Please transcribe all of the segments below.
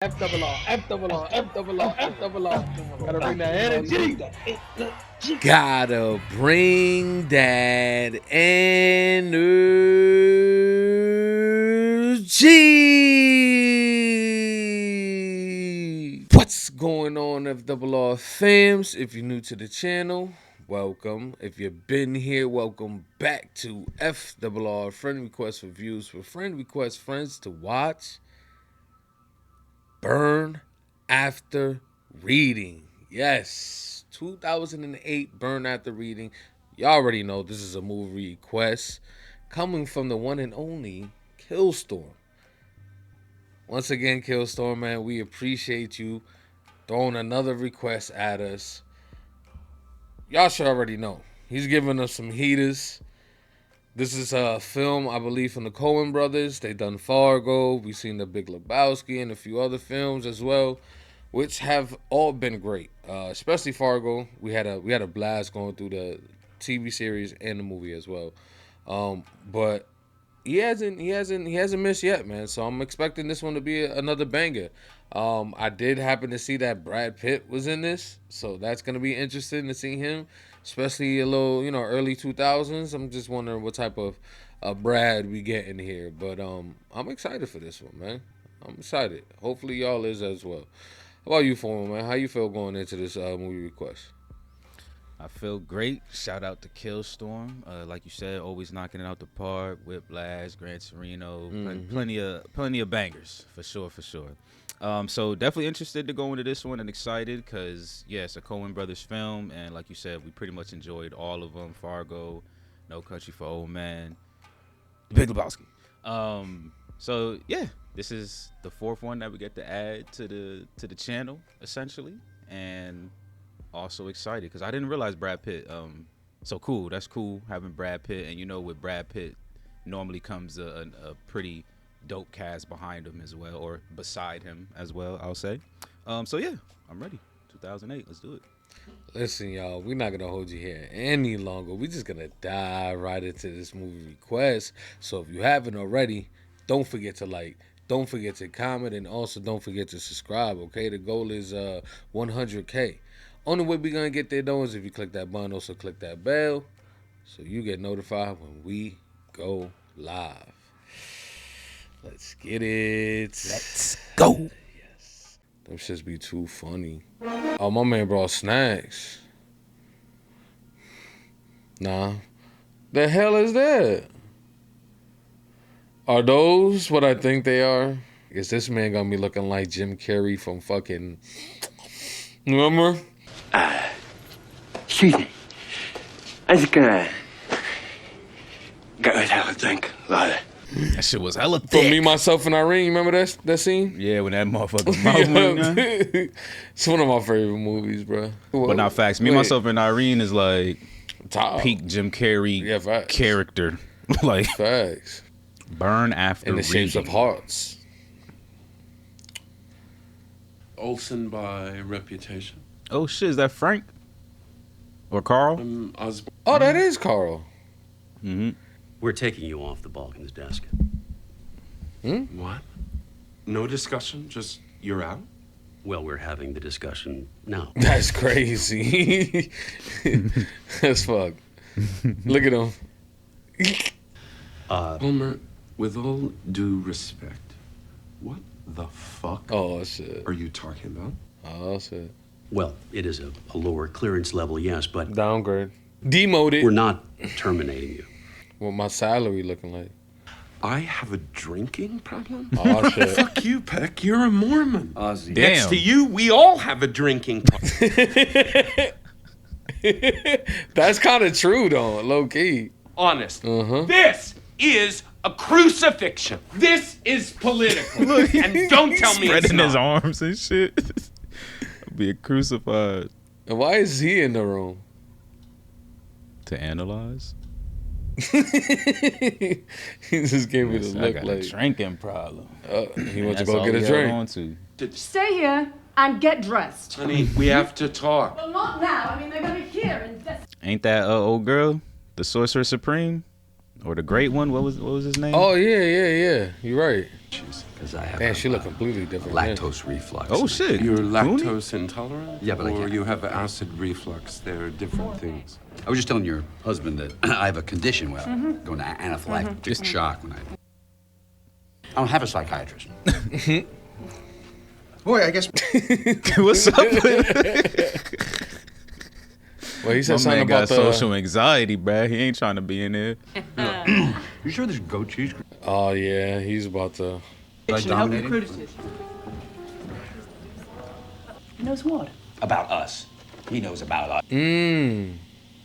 F double R, F double R, F double R, F double R. Gotta bring that energy. Gotta bring that energy. What's going on, FRR fams? If you're new to the channel, welcome. If you've been here, welcome back to FRR Friend Request Reviews for friend request friends to watch. Burn After Reading. Yes, 2008 Burn After Reading. Y'all already know this is a movie request coming from the one and only Killstorm. Once again, Killstorm, man, we appreciate you throwing another request at us. Y'all should already know. He's giving us some heaters. This is a film, I believe, from the Coen brothers. They done Fargo. We've seen The Big Lebowski and a few other films as well, which have all been great. Especially Fargo. We had a blast going through the TV series and the movie as well. But he hasn't missed yet, man. So I'm expecting this one to be another banger. I did happen to see that Brad Pitt was in this, so that's gonna be interesting to see him, especially a little, early 2000s. I'm just wondering what type of Brad we get in here, but I'm excited for this one, man. I'm excited. Hopefully y'all is as well. How about you, Foreman, man? How you feel going into this movie request? I feel great. Shout out to Killstorm. Like you said, always knocking it out the park. Whiplash, Gran Torino, plenty of bangers for sure. So definitely interested to go into this one and excited because it's a Coen Brothers film, and like you said, we pretty much enjoyed all of them: Fargo, No Country for Old Men, The Big Lebowski. So this is the fourth one that we get to add to the channel essentially, and also excited because I didn't realize Brad Pitt. So cool. That's cool having Brad Pitt, and with Brad Pitt normally comes a pretty dope cast behind him as well, or beside him as well, I'll say. So I'm ready. 2008. Let's do it. Listen, y'all, we're not gonna hold you here any longer. We're just gonna dive right into this movie request. So if you haven't already, don't forget to like, don't forget to comment, and also don't forget to subscribe. Okay, the goal is 100K. Only way we're gonna get there though is if you click that button. Also click that bell so you get notified when we go live. Let's get it. Let's go. Yes. Them shits be too funny. Oh, my man brought snacks. Nah. The hell is that? Are those what I think they are? Is this man gonna be looking like Jim Carrey from fucking... Remember? Excuse me. I was gonna go and have a drink, Lila. That shit was hella From thick. Me, Myself, and Irene. Remember that scene? Yeah, when that motherfucker's mouth went down. It's one of my favorite movies, bro. But not facts. Me, Myself, and Irene is like top peak Jim Carrey facts. character. Like Facts. Burn After In the Reading. Shapes of Hearts. Olsen by reputation. Oh shit, is that Frank? Or Carl? Oh, that is Carl. Mm-hmm. We're taking you off the Balkans desk. What? No discussion, just you're out? Well, we're having the discussion now. That's crazy. That's fuck. Look at him. Homer, with all due respect, what the fuck Oh, shit. are you talking about? Oh, shit. Well, it is a lower clearance level, yes, but Downgrade. Demoted. we're not terminating you. What my salary looking like? I have a drinking problem? Oh, shit. Fuck you, Peck. You're a Mormon. Damn. Next to you, we all have a drinking problem. That's kind of true, though. Low key. Honest. Uh-huh. This is a crucifixion. This is political. And don't tell me it's Spreading his not. arms and shit. Being crucified. And why is he in the room? To analyze? He just gave me the I look got like a drinking problem. he went to That's go all get a we held drink. on to. Stay here and get dressed. Honey, we have to talk. Well, not now. I mean, they're going to hear and... Ain't that old girl? The Sorcerer Supreme? Or the great one. What was his name? Oh yeah. You're right. Because I have Man, she look completely different. yeah. lactose reflux. Oh shit. You're Clooney? lactose intolerant? Yeah, but I Or can't. you have acid reflux. They're different things. I was just telling your husband that I have a condition where I'm going to anaphylactic shock when I don't have a psychiatrist. Boy, I guess. What's up? Well, he said My something man got about the. social anxiety, bruh. He ain't trying to be in there. You sure there's goat cheese? Oh yeah, he's about to. Like dominating? He knows what? About us. He knows about us.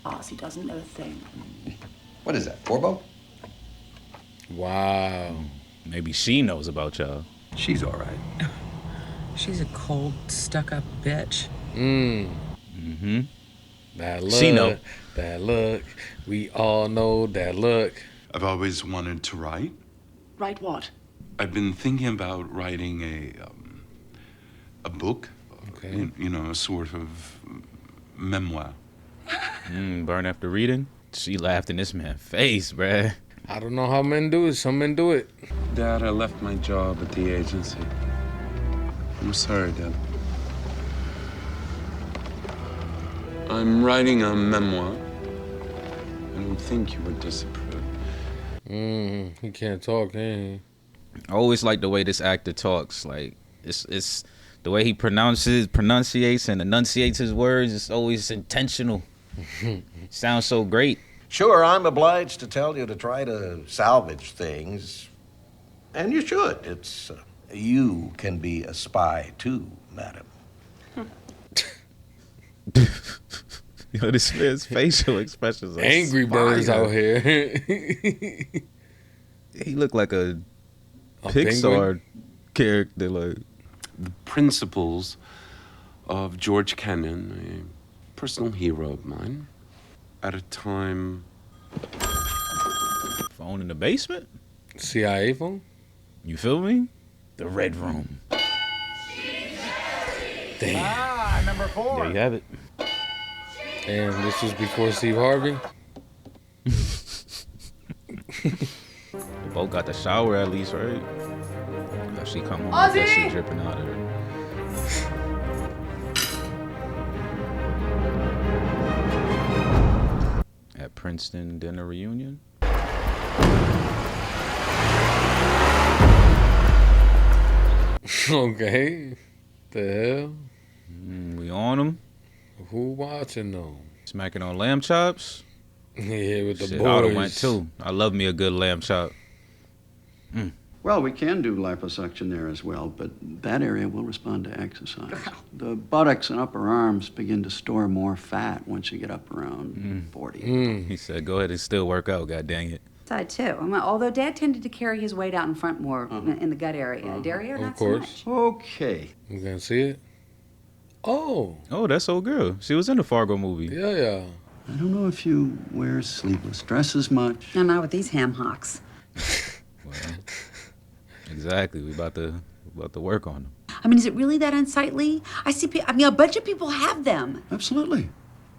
Us, he doesn't know a thing. What is that? Corbo? Wow. Maybe she knows about y'all. She's all right. She's a cold, stuck-up bitch. That look. She know. That look. We all know that look. I've always wanted to write. Write what? I've been thinking about writing a book. Okay. You know, a sort of memoir. Burn after reading. She laughed in this man's face, bruh. I don't know how men do it. Some men do it. Dad, I left my job at the agency. I'm sorry, Dad. I'm writing a memoir. I don't think you would disapprove. He can't talk, can he? I always like the way this actor talks. Like it's the way he pronunciates and enunciates his words. It's always intentional. Sounds so great. Sure, I'm obliged to tell you to try to salvage things. And you should. It's, you can be a spy too, madam. Yo, this man's facial expressions are Angry Birds fire. out here. He looked like a A Pixar character. Like, The principles of George Kennan, a personal hero of mine, at a time. phone in the basement? CIA phone? You feel me? The Red Room. Damn. Number 4. There you have it. And this was before Steve Harvey. They both got the shower at least, right? Now she come home with that shit dripping out of her. At Princeton dinner reunion. Okay. The hell? We on them. Who watching though? Smacking on lamb chops. Yeah, with the Shit, boys. I would've went too. I love me a good lamb chop. Well, we can do liposuction there as well, but that area will respond to exercise. The buttocks and upper arms begin to store more fat once you get up around 40. He said, go ahead and still work out, god dang it. Side too. I mean, although Dad tended to carry his weight out in front more in the gut area. Derriere, not so course. much. Okay. You gonna see it? Oh, Oh, that's old girl. She was in the Fargo movie. yeah. I don't know if you wear sleeveless dresses much. No, not with these ham hocks. Well, exactly. We about to work on them. I mean, is it really that unsightly? I see. I mean, a bunch of people have them. Absolutely.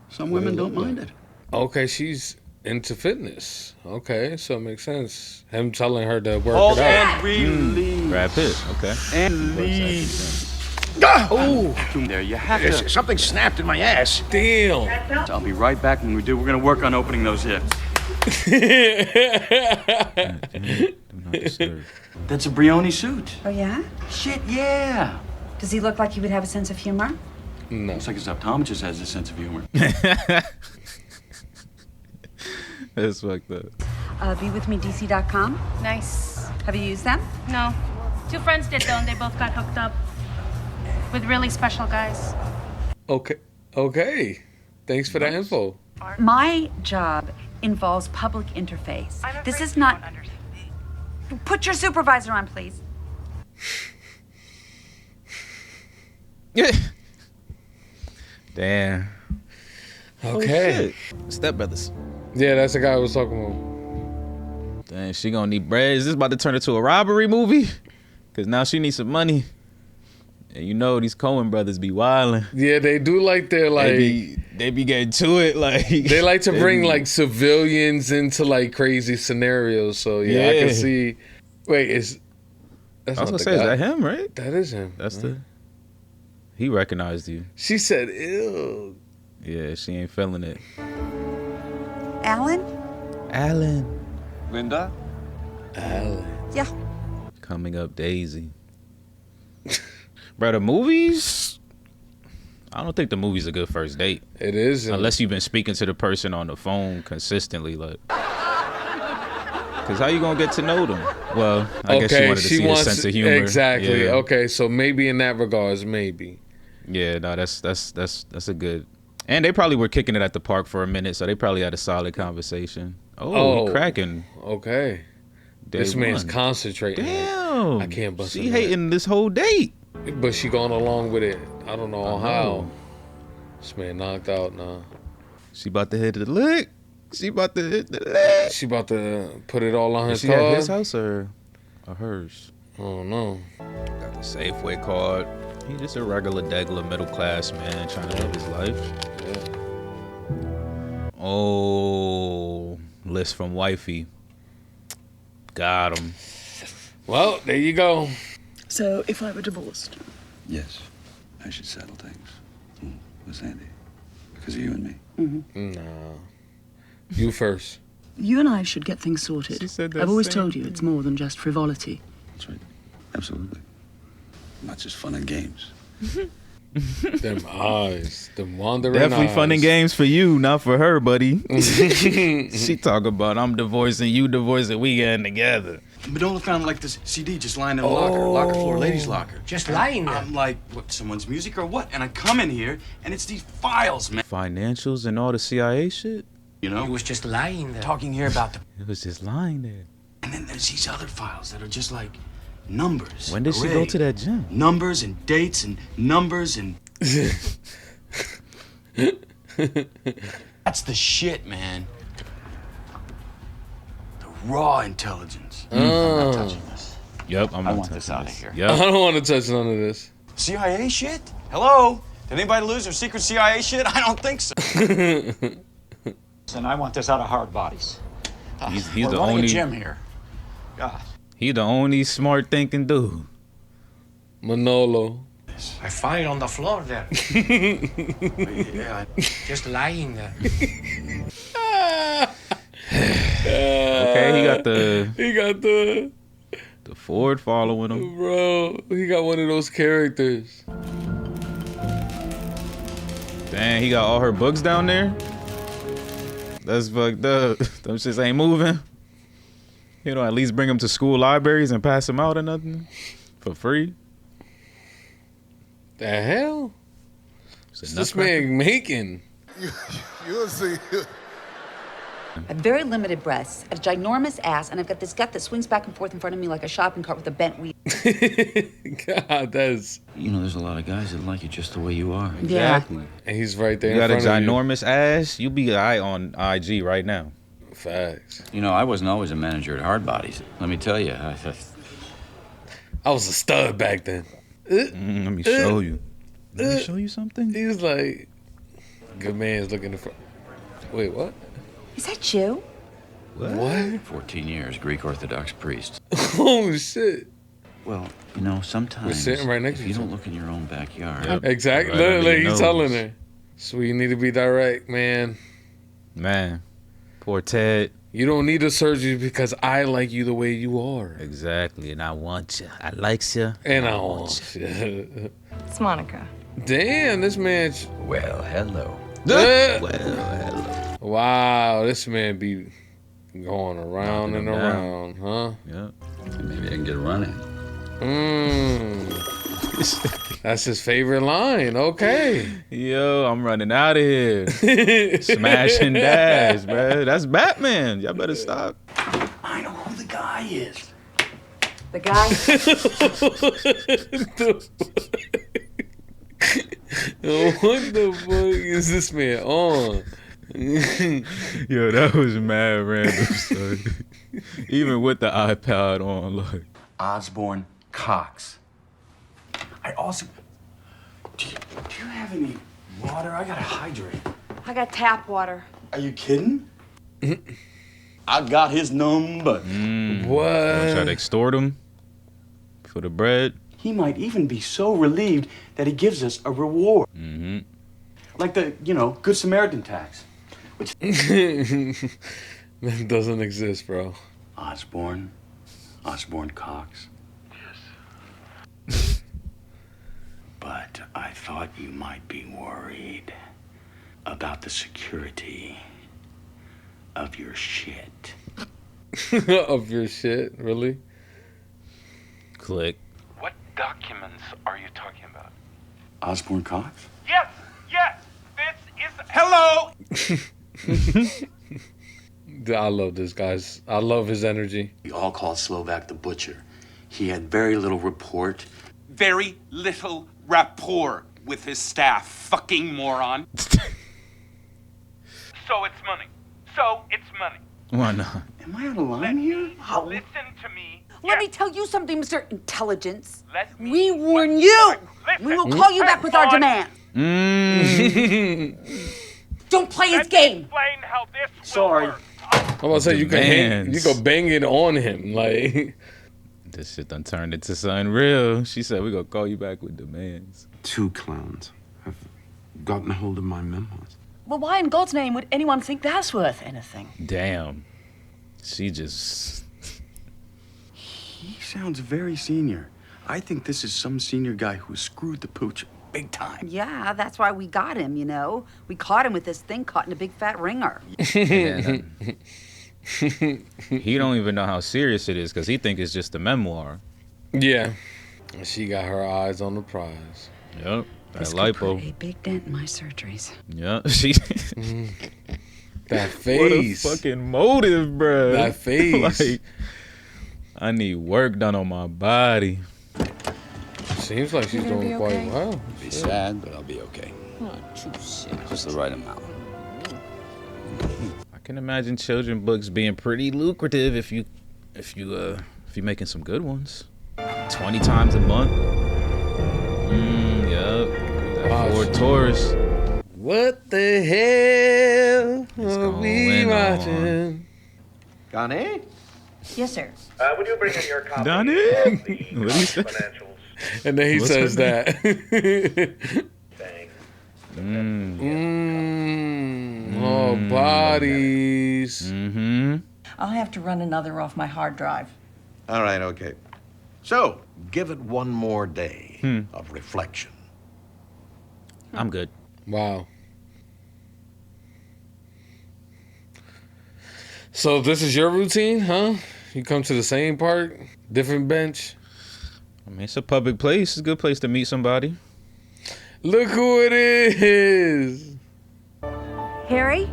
Some women don't mind it. Okay, she's into fitness. Okay, so it makes sense. Him telling her to work it out. Release. Brad Pitt. Okay. And leave. Oh, There you have to. Something snapped in my ass. damn. I'll be right back when we do. We're gonna work on opening those hips. Do not disturb. That's a Brioni suit. Oh yeah? Shit, yeah. Does he look like he would have a sense of humor? No. Looks like his optometrist has a sense of humor. That's fucked up. BeWithMeDC.com. Nice. Have you used them? No. Two friends did though, and they both got hooked up with really special guys. Okay. Thanks for that info. My job involves public interface. This is not. Put your supervisor on, please. Damn. Okay. Step Brothers. Yeah, that's the guy I was talking about. Dang, she gonna need bread. Is this about to turn into a robbery movie? Cause now she needs some money. And you know these Coen brothers be wilding. Yeah, they do like their like they be getting to it like they like to bring like civilians into like crazy scenarios. So yeah, I can see. Wait, I was gonna say, is that him, right? That is him. That's he recognized you. She said, "Ew." Yeah, she ain't feeling it. Alan? Linda? Alan. Yeah. Coming up, Daisy. Bro, the movies, I don't think the movie's a good first date. It is. Unless you've been speaking to the person on the phone consistently, like. Because how you going to get to know them? Well, I guess she wanted to see his sense of humor. Exactly. Yeah. Okay, so maybe in that regards, maybe. Yeah, no, that's a good. And they probably were kicking it at the park for a minute, so they probably had a solid conversation. Oh, he cracking. Okay. This man's concentrating. Damn. I can't bust She hating this whole date. But she going along with it. I don't know how. This man knocked out now. She about to hit the lick. She about to hit the lick. She about to put it all on his She card. at his house or hers? I don't know. Got the Safeway card. He just a regular degular middle class man trying to live his life. Yeah. Oh, list from wifey. Got him. Well, there you go. So, if I were divorced? Yes. I should settle things. With Sandy. Because of you and me. Mm-hmm. No. You first. You and I should get things sorted. She said that I've always same told you it's more than just frivolity. That's right. Absolutely. Not just fun and games. Them eyes. Them wandering Definitely eyes. fun and games for you, not for her, buddy. She talk about I'm divorcing, you divorcing, we getting together. Madola found like this CD just lying in the locker floor, ladies' locker. Just lying there. I'm like, what, someone's music or what? And I come in here and it's these files, man. Financials and all the CIA shit? You know? He was just lying there. Talking here about the... It was just lying there. And then there's these other files that are just like numbers. When did she go to that gym? Numbers and dates and numbers and... That's the shit, man. The raw intelligence. I'm not touching this. Yep, I want this out of here. Yep. I don't want to touch none of this. CIA shit? Hello? Did anybody lose their secret CIA shit? I don't think so. And I want this out of hard bodies. He's We're the running only a gym here. God. He the only smart thinking dude. Manolo. I find it on the floor there. Yeah. Just lying there. Okay, he got the the Ford following him. Bro, he got one of those characters. Dang, he got all her books down there? That's fucked up. Them shits ain't moving. You know, at least bring them to school libraries and pass them out or nothing for free. The hell? What's this man making? You'll see. I have very limited breasts, a ginormous ass, and I've got this gut that swings back and forth in front of me like a shopping cart with a bent wheel. God, that's... You know, there's a lot of guys that like you just the way you are. Exactly. And he's right there You got a in front of ginormous ass, you be on IG right now. Facts. You know, I wasn't always a manager at Hard Bodies. Let me tell you. I was a stud back then. Let me show you. Let me show you something. He was like, good man's looking in front. Wait, what? Is that you? What? 14 years, Greek Orthodox priest. Oh, shit. Well, you know, sometimes We're sitting right next if to you each don't other. look in your own backyard. Yep. Exactly. Right under Literally, your he's nose. telling her. So you need to be direct, man. Man, poor Ted. You don't need a surgery because I like you the way you are. Exactly, and I want you. I likes you. And I want you. It's Monica. Damn, this man. Well, hello. Well, hello. Wow, this man be going around Knocking and him around, huh? Yep. Maybe I can get a run in. That's his favorite line. Okay. Yo, I'm running out of here. Smash and dash, man. That's Batman. Y'all better stop. I know who the guy is. The guy? What the fuck is this man on? Yo, that was mad random, son. Even with the iPad on, look. Osborne Cox. I also you have any water? I gotta hydrate. I got tap water. Are you kidding? I got his number. What? Try to extort him for the bread. He might even be so relieved that he gives us a reward. Mm-hmm. Like the, Good Samaritan tax. Which That doesn't exist, bro. Osborne Cox. But I thought you might be worried about the security of your shit. Of your shit, really? Click. What documents are you talking about? Osborne Cox? Yes, this is... Hello! I love this, guys. I love his energy. We all called Slovak the butcher. He had very little rapport. Very little rapport with his staff, fucking moron. So it's money. Why not? Am I out of line here? Listen to me. Let me tell you something, Mr. Intelligence. We warn you. We will call you back with our demands. Don't play his game. Explain how this Sorry. I'm about to say you can bang it on him, like. This shit done turned into something real. She said we gonna call you back with demands. 2 clowns have gotten a hold of my memoirs. Well, why in God's name would anyone think that's worth anything? Damn. She just... He sounds very senior. I think this is some senior guy who screwed the pooch big time. Yeah, that's why we got him, We caught him with this thing caught in a big fat ringer. He don't even know how serious it is because he think it's just a memoir. Yeah. She got her eyes on the prize. Yep. That This could lipo. put a big dent in my surgeries. Yep. She... That face. What a fucking motive, bruh. That face. Like, I need work done on my body. Seems like she's doing quite well. Be sad, but I'll be okay. Just the right amount. I can imagine children books being pretty lucrative if you making some good ones. 20 times a month. Yup. That Ford Taurus. What the hell are we watching? Connie? Yes, sir. Would you bring in your copy Donnie? of the What did he say? financials? And then he What's says her that. Oh, bodies. Mm-hmm. I'll have to run another off my hard drive. All right, okay. So, give it one more day of reflection. I'm good. Wow. So this is your routine, huh? You come to the same park, different bench. I mean, it's a public place. It's a good place to meet somebody. Look who it is. Harry?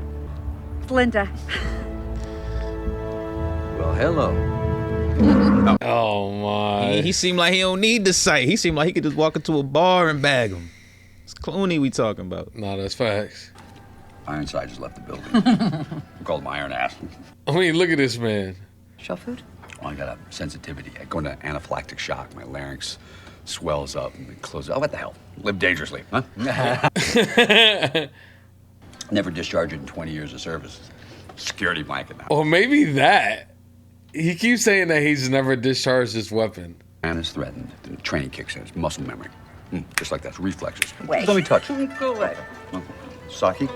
It's Linda. Well, hello. Oh my. He seemed like he don't need the site. He seemed like he could just walk into a bar and bag him. It's Clooney we talking about. No, that's facts. Ironside just left the building. We called him Iron Ass. I mean, look at this man. Shell food? Well, I got a sensitivity. I go into anaphylactic shock. My larynx swells up and it closes. Oh, what the hell? Live dangerously, huh? Never discharged it in 20 years of service. Security blanket now. Or maybe that. He keeps saying that he's never discharged his weapon. Man is threatened. The training kicks in. It's muscle memory. Just like that. It's reflexes. Wait. Let me touch. Go away. Saki?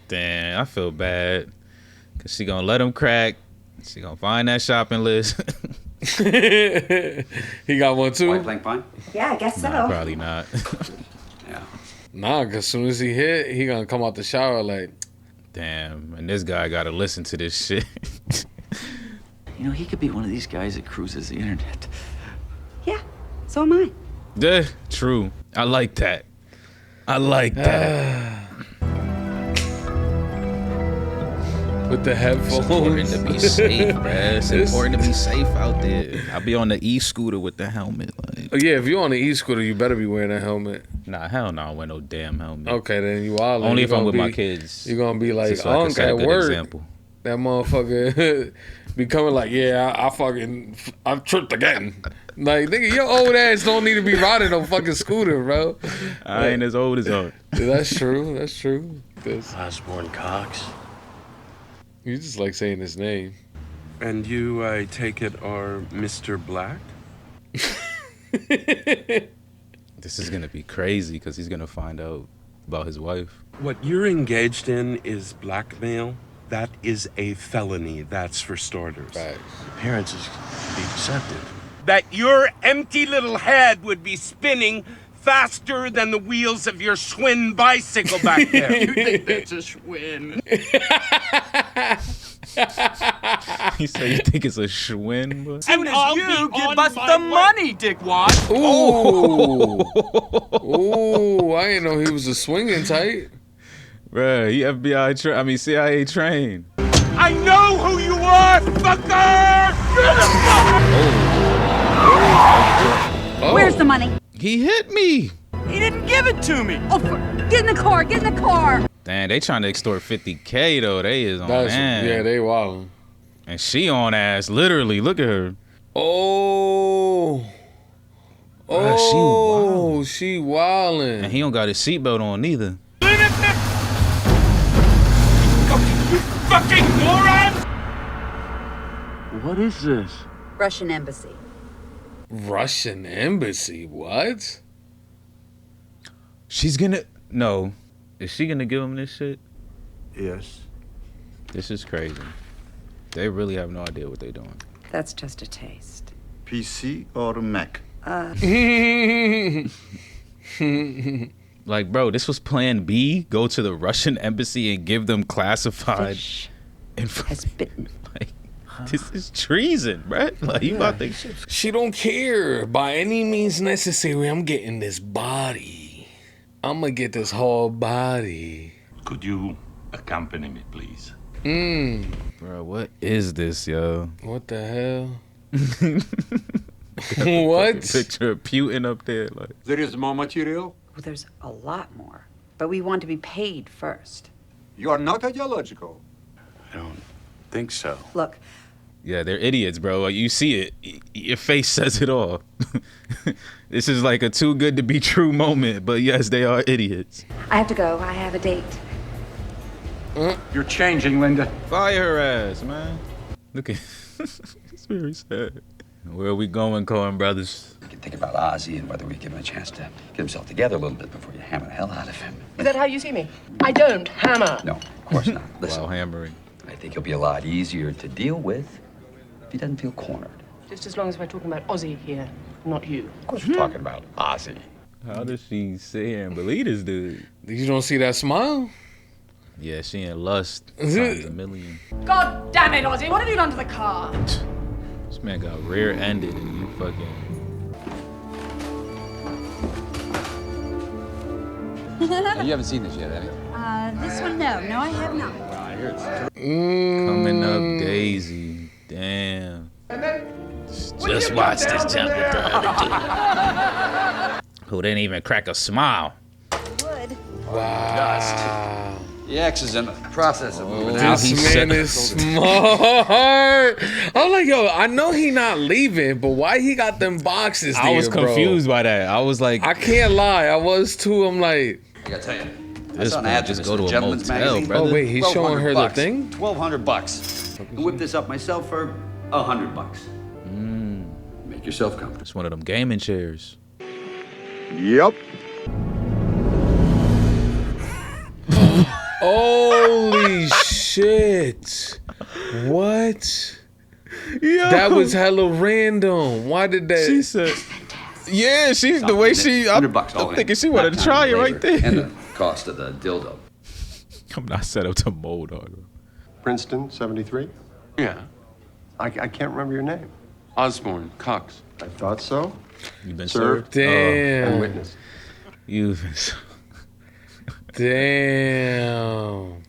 Damn, I feel bad. Cause she gonna let him crack. She gonna find that shopping list. He got one too? White plank pine? Yeah, I guess so. Nah, probably not. Yeah. Nah, cause as soon as he hit, he gonna come out the shower like, Damn, and this guy gotta listen to this shit. You know, he could be one of these guys that cruises the internet. Yeah, so am I. Yeah, true. I like that. I like that. with the headphones. It's important to be safe, bruh. It's important to be safe out there. I'll be on the e-scooter with the helmet. Like. Oh, yeah, if you're on the e-scooter, you better be wearing a helmet. Nah, hell no, I don't wear no damn helmet. Okay, then you are. Only if I'm with my kids. You're gonna be like, so I can Unc set a at good work. example. That motherfucker becoming like, yeah, I tripped again. Like, nigga, your old ass don't need to be riding no fucking scooter, bro. I ain't as old as her. That's true. That's true. Osborne Cox. You just like saying his name. And you, I take it, are Mr. Black? This is gonna be crazy because he's gonna find out about his wife. What you're engaged in is blackmail. That is a felony, that's for starters. Appearances can be deceptive. That your empty little head would be spinning faster than the wheels of your Schwinn bicycle back there. You think that's a Schwinn? He said you think it's a Schwinn? Bro? And you give us the money, dickwad. Ooh. Ooh, I didn't know he was a swinging type. Bruh, he CIA trained. I know who you are, fucker! Where's the money? He hit me. He didn't give it to me. Oh, get in the car, get in the car. Damn, they trying to extort 50K though. They is on ass. Yeah, they wildin'. And she on ass, literally. Look at her. Oh. Bruh, she wildin'. And he don't got his seatbelt on neither. You fucking moron! What is this? Russian embassy. Russian embassy? What? She's gonna... No. Is she gonna give him this shit? Yes. This is crazy. They really have no idea what they're doing. That's just a taste. PC or Mac? Like, bro, this was plan B. Go to the Russian embassy and give them classified information. Like, this is treason, bro. Like, you about to... She don't care. By any means necessary, I'm getting this body. I'm gonna get this whole body. Could you accompany me, please? Bro, what is this, yo? What the hell? What? Picture of Putin up there. Like, There is more material? Well, there's a lot more. But we want to be paid first. You are not ideological. I don't think so. Look. Yeah, they're idiots, bro. Like, you see it. Your face says it all. This is like a too good to be true moment, but yes, they are idiots. I have to go. I have a date. You're changing, Linda. Fire her ass, man. Look at it's very sad. Where are we going, Coen brothers? You can think about Ozzy and whether we give him a chance to get himself together a little bit before you hammer the hell out of him. Is that how you see me? I don't hammer. No, of course not. Listen, While hammering. I think he'll be a lot easier to deal with if he doesn't feel cornered. Just as long as we're talking about Ozzy here, not you. Of course we're talking about Ozzy. How does she sit here and believe this dude? You don't see that smile? Yeah, she in lust times a million. God damn it, Ozzy! What have you done to the car? This man got rear-ended and you fucking... You haven't seen this yet, have you? This one, no. No, I have not. Coming up, Daisy. Damn. Just watch this jump with the other dude. Who didn't even crack a smile. Would. Wow. The X is in the process of moving now out. This man is smart. I'm like, yo, I know he not leaving, but why he got them boxes there, I was confused by that. I was like... I can't lie. I was too. I'm like... I gotta tell you. This man man just go to a motel, brother. Oh, wait, he's showing her the thing? $1,200. I whipped this up myself for $100. Make yourself comfortable. It's one of them gaming chairs. Yep. Holy shit. What? Yo. That was hella random. Why did that? She said... Yeah, she the way she... I'm thinking she wanted to try it right there. And the cost of the dildo. I'm not set up to mold her. Princeton, 73? Yeah. I can't remember your name. Osborne Cox. I thought so. You've been Served. Damn. And witness. You've been served. Damn.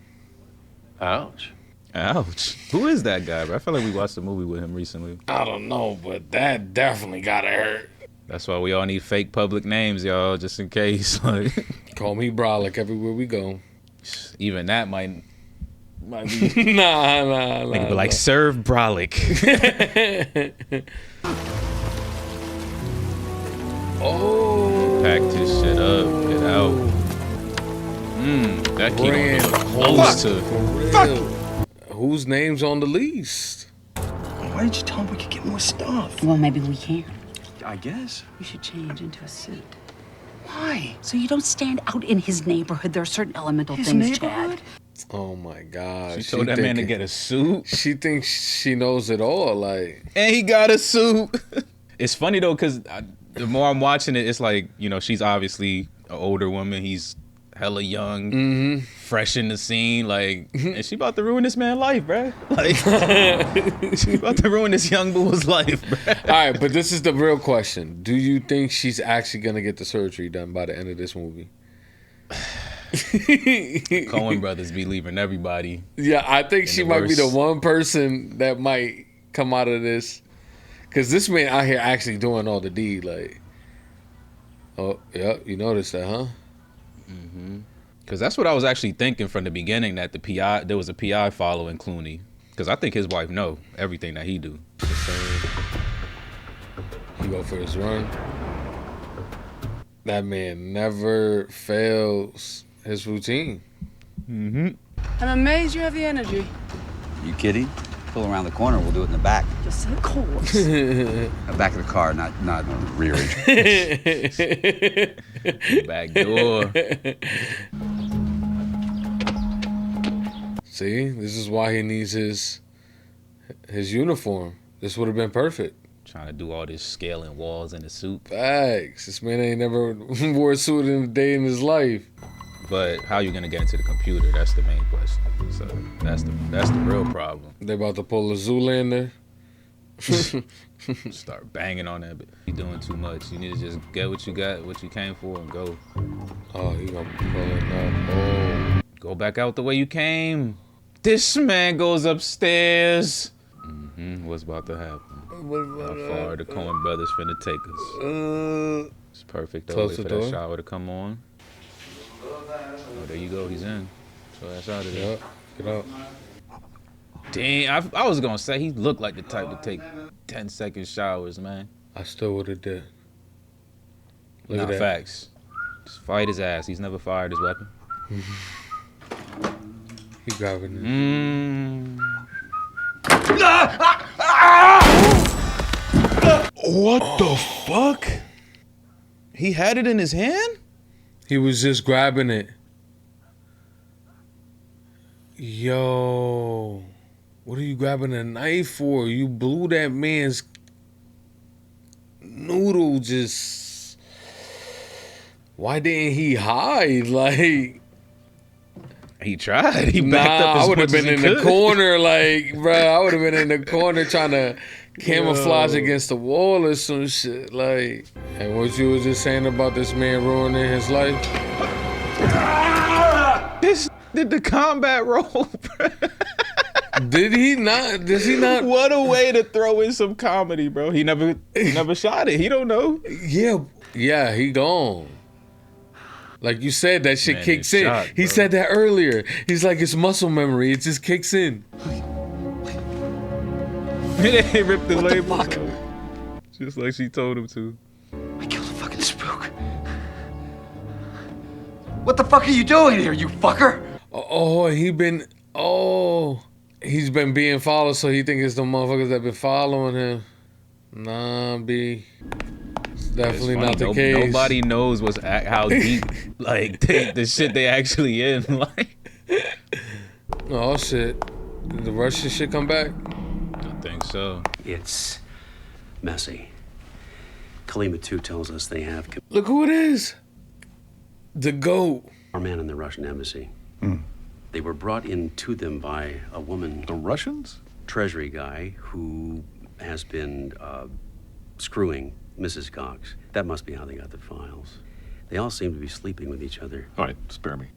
Ouch. Ouch. Who is that guy, bro? I feel like we watched a movie with him recently. I don't know, but that definitely gotta hurt. That's why we all need fake public names, y'all, just in case. Like, call me Brolic everywhere we go. Even that might Might be. Nah. Nigga be like, serve brolic. Oh. Packed his shit up. Get out. That key don't look close to. Fuck. Whose name's on the lease? Why didn't you tell him we could get more stuff? Well, maybe we can. I guess. You should change into a suit. Why? So you don't stand out in his neighborhood. There are certain elemental things, Chad. Oh my God. She told that man to get a suit. She thinks she knows it all. Like, and he got a suit. It's funny though, because the more I'm watching it, it's like, you know, she's obviously an older woman. He's hella young, fresh in the scene. Like, and she about to ruin this man's life, bruh. Like, she about to ruin this young boy's life, bruh. All right, but this is the real question. Do you think she's actually going to get the surgery done by the end of this movie? Coen brothers be leaving everybody. Yeah, I think she might be the one person that might come out of this. Because this man out here actually doing all the deed. Like, oh, yeah, you noticed that, huh? Because that's what I was actually thinking from the beginning, that there was a PI following Clooney. Because I think his wife know everything that he do. He go for his run. That man never fails his routine. I'm amazed you have the energy. You kidding? Pull around the corner, we'll do it in the back. You're so cold. Back of the car, not on the rear end. Back door. See, this is why he needs his uniform. This would have been perfect. Trying to do all this scaling walls in a suit. Facts. This man ain't never wore a suit in a day in his life. But how you gonna get into the computer? That's the main question. So that's the real problem. They about to pull a Zoolander. Start banging on that. But you doing too much. You need to just get what you got, what you came for, and go. Oh, he gonna be pulling up. Oh, go back out the way you came. This man goes upstairs. What's about to happen? How far the Coen brothers finna take us? It's perfect though. Wait for that shower to come on. Oh, there you go. He's in. So that's out of there. Get out. Damn, I was gonna say he looked like the type to take 10-second showers, man. I still would have did. Look Nah, at that. facts. Just fight his ass. He's never fired his weapon. He grabbing it. What the fuck? He had it in his hand? He was just grabbing it. Yo, what are you grabbing a knife for? You blew that man's noodle just... Why didn't he hide? Like... He tried. He backed up as I would have much been as in he the could. corner, like, bro. I would have been in the corner trying to camouflage against the wall or some shit, like. And what you was just saying about this man ruining his life? This did the combat roll, bro. Did he not? Does he not? What a way to throw in some comedy, bro. He never shot it. He don't know. Yeah, he gone. Like you said, that shit Man, kicks it's in. shot, He bro. said that earlier. He's like, it's muscle memory. It just kicks in. They ripped the label. Just like she told him to. I killed a fucking spook. What the fuck are you doing here, you fucker? He's been being followed, so he think it's the motherfuckers that been following him. Nah, B. It's definitely not the case. Nobody knows how deep, like, the shit they actually in. Like, oh shit, did the Russian shit come back? I think so. It's messy. Kalima 2 tells us they have... Look who it is. The GOAT. Our man in the Russian embassy. They were brought in to them by a woman... The Russians? Treasury guy who has been screwing Mrs. Cox. That must be how they got the files. They all seem to be sleeping with each other. All right, spare me.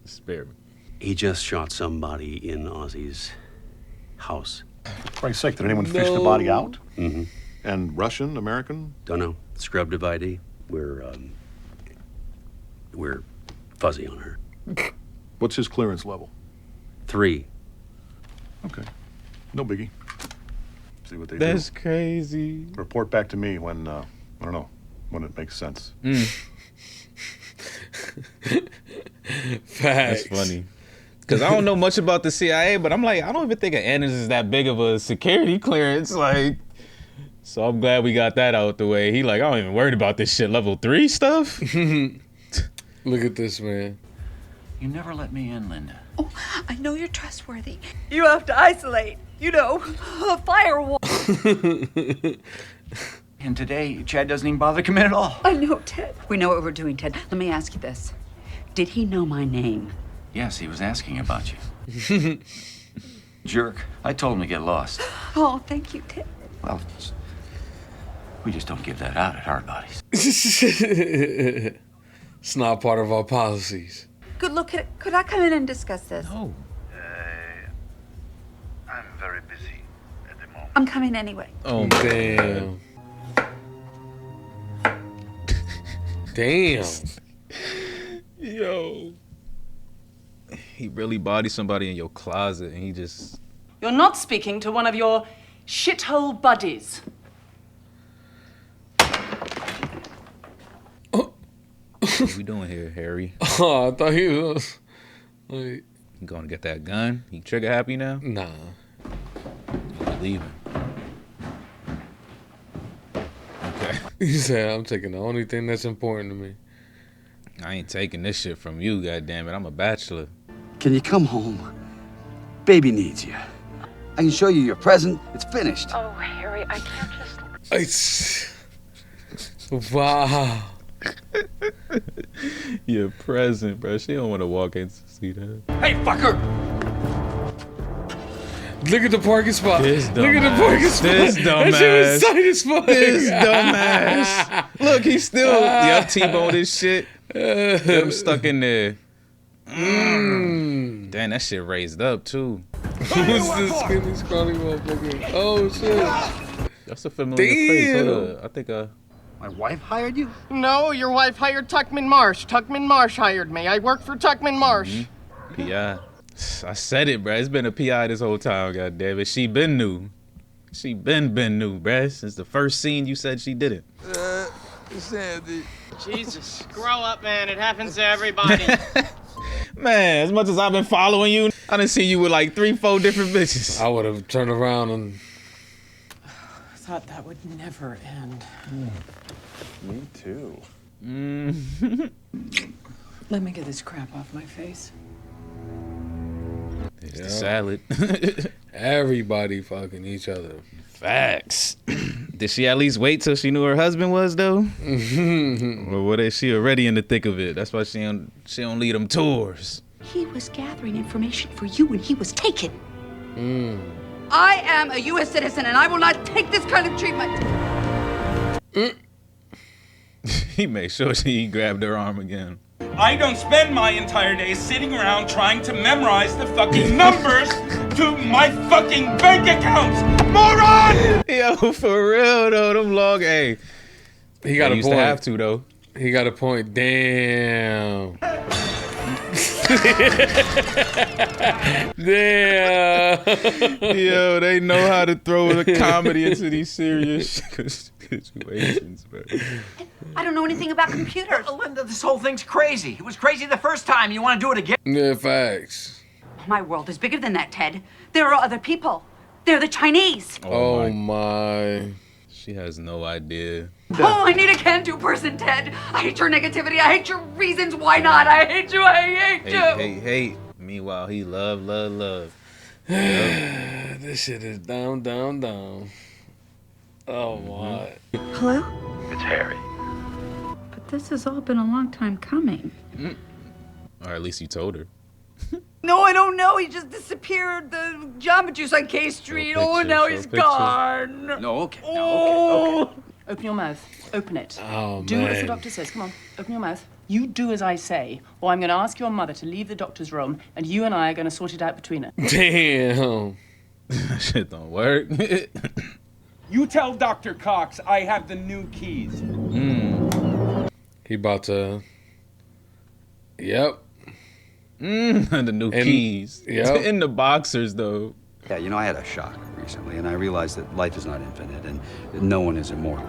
Spare me. He just shot somebody in Ozzy's house. For Christ's sake, did anyone fish the body out? Mm-hmm. And Russian, American? Don't know. Scrubbed of ID. We're fuzzy on her. What's his clearance level? 3. Okay. No biggie. See what they That's do. crazy. Report back to me when, I don't know, when it makes sense. That's funny. Because I don't know much about the CIA, but I'm like, I don't even think an Anders is that big of a security clearance. Like, so I'm glad we got that out the way. He like, I don't even worried about this shit level 3 stuff. Look at this, man. You never let me in, Linda. Oh, I know you're trustworthy. You have to isolate, you know, a firewall. And today, Chad doesn't even bother to come in at all. I know, Ted. We know what we're doing, Ted. Let me ask you this. Did he know my name? Yes, he was asking about you. Jerk. I told him to get lost. Oh, thank you, Ted. Well, we just don't give that out at Hard Bodies. It's not part of our policies. Good look. Could I come in and discuss this? No. I'm very busy at the moment. I'm coming anyway. Oh, damn. Damn. Yo. He really bodied somebody in your closet and he just... You're not speaking to one of your shithole buddies. What we doing here, Harry? Oh, I thought he was... Like... You gonna get that gun? You trigger happy now? Nah. You leaving. Okay. He said, I'm taking the only thing that's important to me. I ain't taking this shit from you, goddammit. I'm a bachelor. Can you come home? Baby needs you. I can show you your present. It's finished. Oh, Harry, I can't just... Wow. Your present, bro. She don't want to walk in to see that. Hey, fucker! Look at the parking spot. This Look at the parking spot. This That shit was tight as fuck. This dumbass. Look, he's still T-bone this shit. Get him stuck in there. Damn, that shit raised up too. Who's this skinny, scrawny motherfucker? Oh shit. That's a familiar face. Damn. Hold up. I think My wife hired you? No, your wife hired Tuckman Marsh. Tuckman Marsh hired me. I work for Tuckman Marsh. PI. I said it, bruh. It's been a PI this whole time, goddammit. She been new. She been new, bruh. Since the first scene you said she did it. Sandy. Jesus, grow up, man. It happens to everybody. Man, as much as I've been following you, I done seen you with like 3-4 different bitches. I would have turned around and... I thought that would never end. Me too. Let me get this crap off my face. It's the salad. Everybody fucking each other. Facts. Did she at least wait till she knew her husband was though? Or was she already in the thick of it? That's why she don't lead them tours. He was gathering information for you when he was taken. I am a U.S. citizen and I will not take this kind of treatment. He made sure she grabbed her arm again. I don't spend my entire day sitting around trying to memorize the fucking numbers to my fucking bank accounts, moron! Yo, for real though, them long. Hey, He got a used point. to have to though. He got a point. Damn. Damn. Yo, they know how to throw the comedy into these serious situations, bro. I don't know anything about computers. Linda, this whole thing's crazy. It was crazy the first time. You want to do it again? Yeah, facts. My world is bigger than that, Ted. There are other people. They're the Chinese. Oh my. She has no idea. Oh, I need a can-do person, Ted. I hate your negativity. I hate your reasons why not. I hate you. I hate you. Hey. Meanwhile, he love. This shit is down. Oh my. Hello? It's Harry. But this has all been a long time coming. Or at least you told her. No, I don't know. He just disappeared. The Jamba Juice on K Street. Oh, and now he's gone. No, okay. Oh. Open your mouth. Open it. Oh, Do as the man. doctor says. Come on. Open your mouth. You do as I say, or I'm going to ask your mother to leave the doctor's room, and you and I are going to sort it out between us. Damn. That shit don't work. You tell Dr. Cox I have the new keys. He about to... Yep. The new keys. Yep. In the boxers, though. Yeah, you know, I had a shock recently, and I realized that life is not infinite, and that no one is immortal.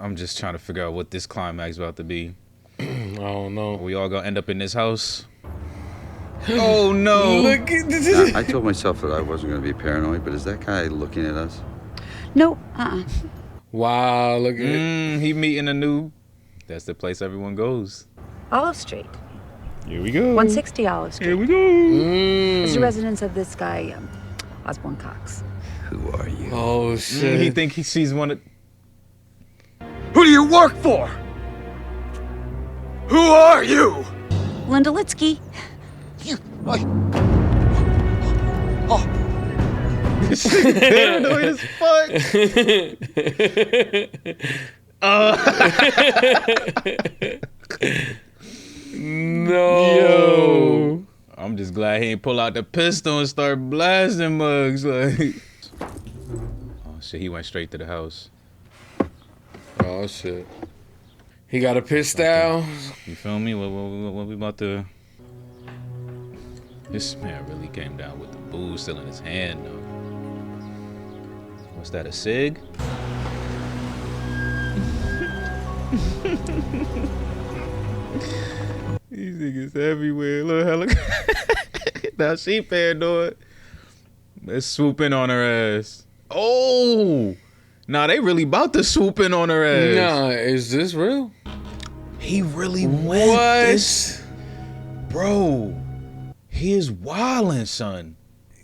I'm just trying to figure out what this climax about to be. I don't know. We all gonna end up in this house? Oh no! Look at this. Now, I told myself that I wasn't going to be paranoid, but is that guy looking at us? No, Wow, look at it. He meeting a new. That's the place everyone goes. Olive Street. Here we go. 160 Olive Street. Here we go. It's the residence of this guy, Osborne Cox. Who are you? Oh shit. He think he sees one of. Who do you work for? Who are you? Linda Litsky. Paranoid as fuck. No. Yo. I'm just glad he ain't pull out the pistol and start blasting mugs. Like, oh shit, he went straight to the house. Oh shit. He got a pistol. You feel me? What we about to? This man really came down with the booze still in his hand, though. What's that, a cig? These niggas everywhere. Look, hella. Now she paranoid. Let's swoop in on her ass. Oh! Nah, they really about to swoop in on her ass. Nah, is this real? He really went. What? This... Bro, he is wildin', son.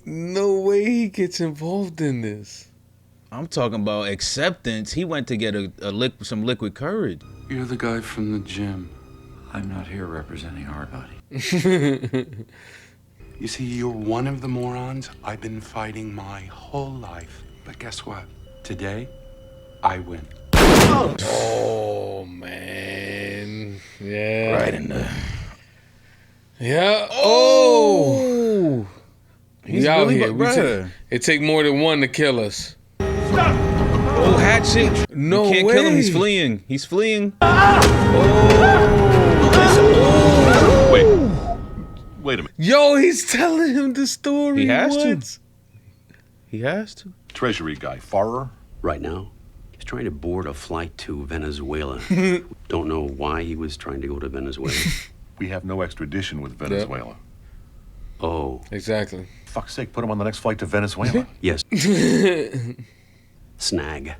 No way he gets involved in this. I'm talking about acceptance. He went to get some liquid courage. You're the guy from the gym. I'm not here representing our body. You see, you're one of the morons I've been fighting my whole life. But guess what? Today, I win. Oh, man. Yeah. Right in the... Yeah. Oh. He's we out really here. It take more than one to kill us. Oh, hatchet. No You can't way. kill him. He's fleeing. He's fleeing. Wait a minute. Yo, he's telling him the story. He has to. What? He has to. Treasury guy, FRR? Right now, he's trying to board a flight to Venezuela. Don't know why he was trying to go to Venezuela. We have no extradition with Venezuela. Oh. Exactly. Fuck's sake, put him on the next flight to Venezuela. Yes. Snag.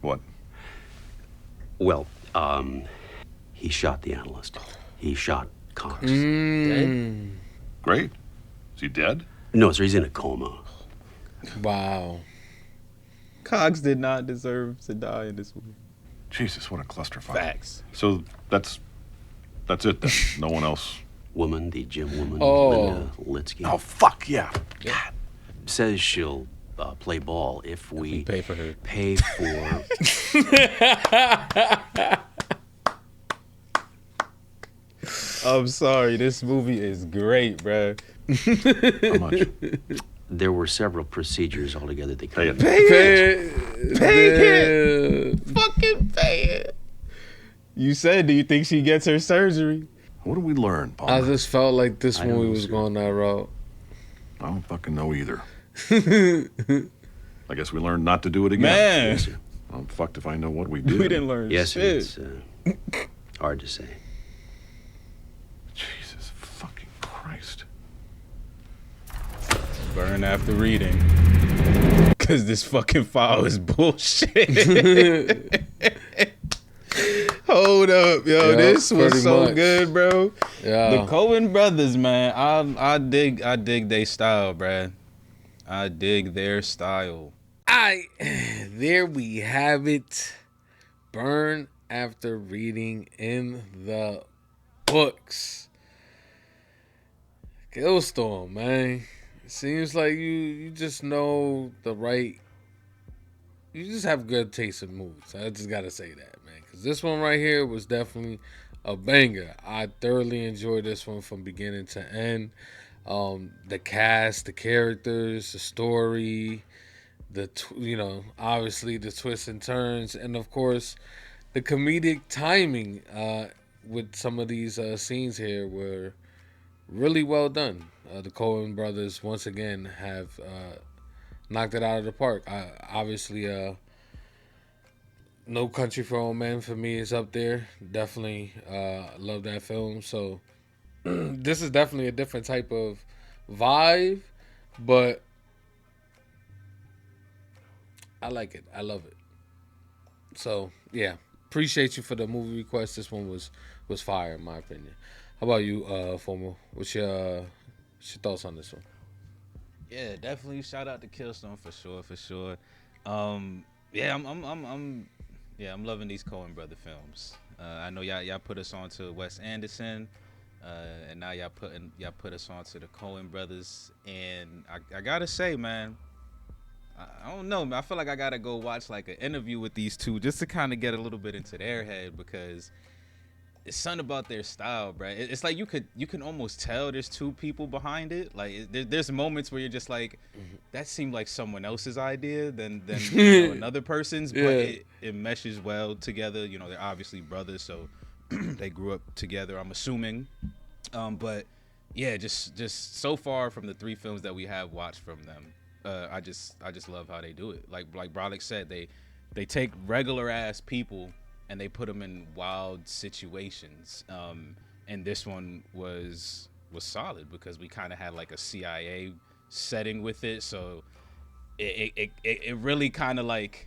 What? Well, he shot the analyst. He shot Cox. Mm. Great. Is he dead? No, sir, he's in a coma. Wow. Cox did not deserve to die in this movie. Jesus, what a clusterfuck. Facts. So that's it then. No one else. Woman, the gym woman, Oh. Linda Litsky. Oh, fuck yeah. God. Says she'll play ball if we pay for her. Pay for... I'm sorry. This movie is great, bruh. How much? There were several procedures altogether. They Pay could it. Pay it. Fucking pay it. You said, do you think she gets her surgery? What did we learn, Paul? I just felt like this I don't movie know, was sir. going that route. I don't fucking know either. I guess we learned not to do it again. Man. Yes, sir. I'm fucked if I know what we did. We didn't learn Yes, sir, shit. it's hard to say. Jesus fucking Christ. Burn after reading. Cause this fucking file is bullshit. Hold up, yo. Yeah, This was pretty so much. good, bro. Yeah. The Coen brothers, man. I dig their style, bruh. I dig their style. There we have it. Burn after reading in the books. Killstorm, man. It seems like you just know the right. You just have good taste in movies. I just gotta say that, man. Because this one right here was definitely a banger. I thoroughly enjoyed this one from beginning to end. The cast, the characters, the story, obviously the twists and turns, and of course the comedic timing with some of these scenes here were really well done. The Coen brothers once again have knocked it out of the park. Obviously, No Country for Old Men for me is up there. Definitely love that film. So this is definitely a different type of vibe, but I like it. I love it. So yeah, appreciate you for the movie request. This one was fire in my opinion. How about you, Formal? What's your thoughts on this one? Yeah, definitely shout out to Killstone for sure. Yeah, I'm loving these Coen brother films. I know y'all put us on to Wes Anderson, and now y'all put us on to the Coen brothers. And I gotta say, man, I don't know, man. I feel like I gotta go watch like an interview with these two just to kind of get a little bit into their head, because it's something about their style, bro. It's like you can almost tell there's two people behind it. Like there's moments where you're just like, that seemed like someone else's idea than another person's, but it meshes well together. You know, they're obviously brothers, so they grew up together, I'm assuming. But yeah, just so far from the 3 films that we have watched from them, I just love how they do it. Like Brolic said, they take regular ass people and they put them in wild situations. And this one was solid because we kind of had like a CIA setting with it, so it really kind of like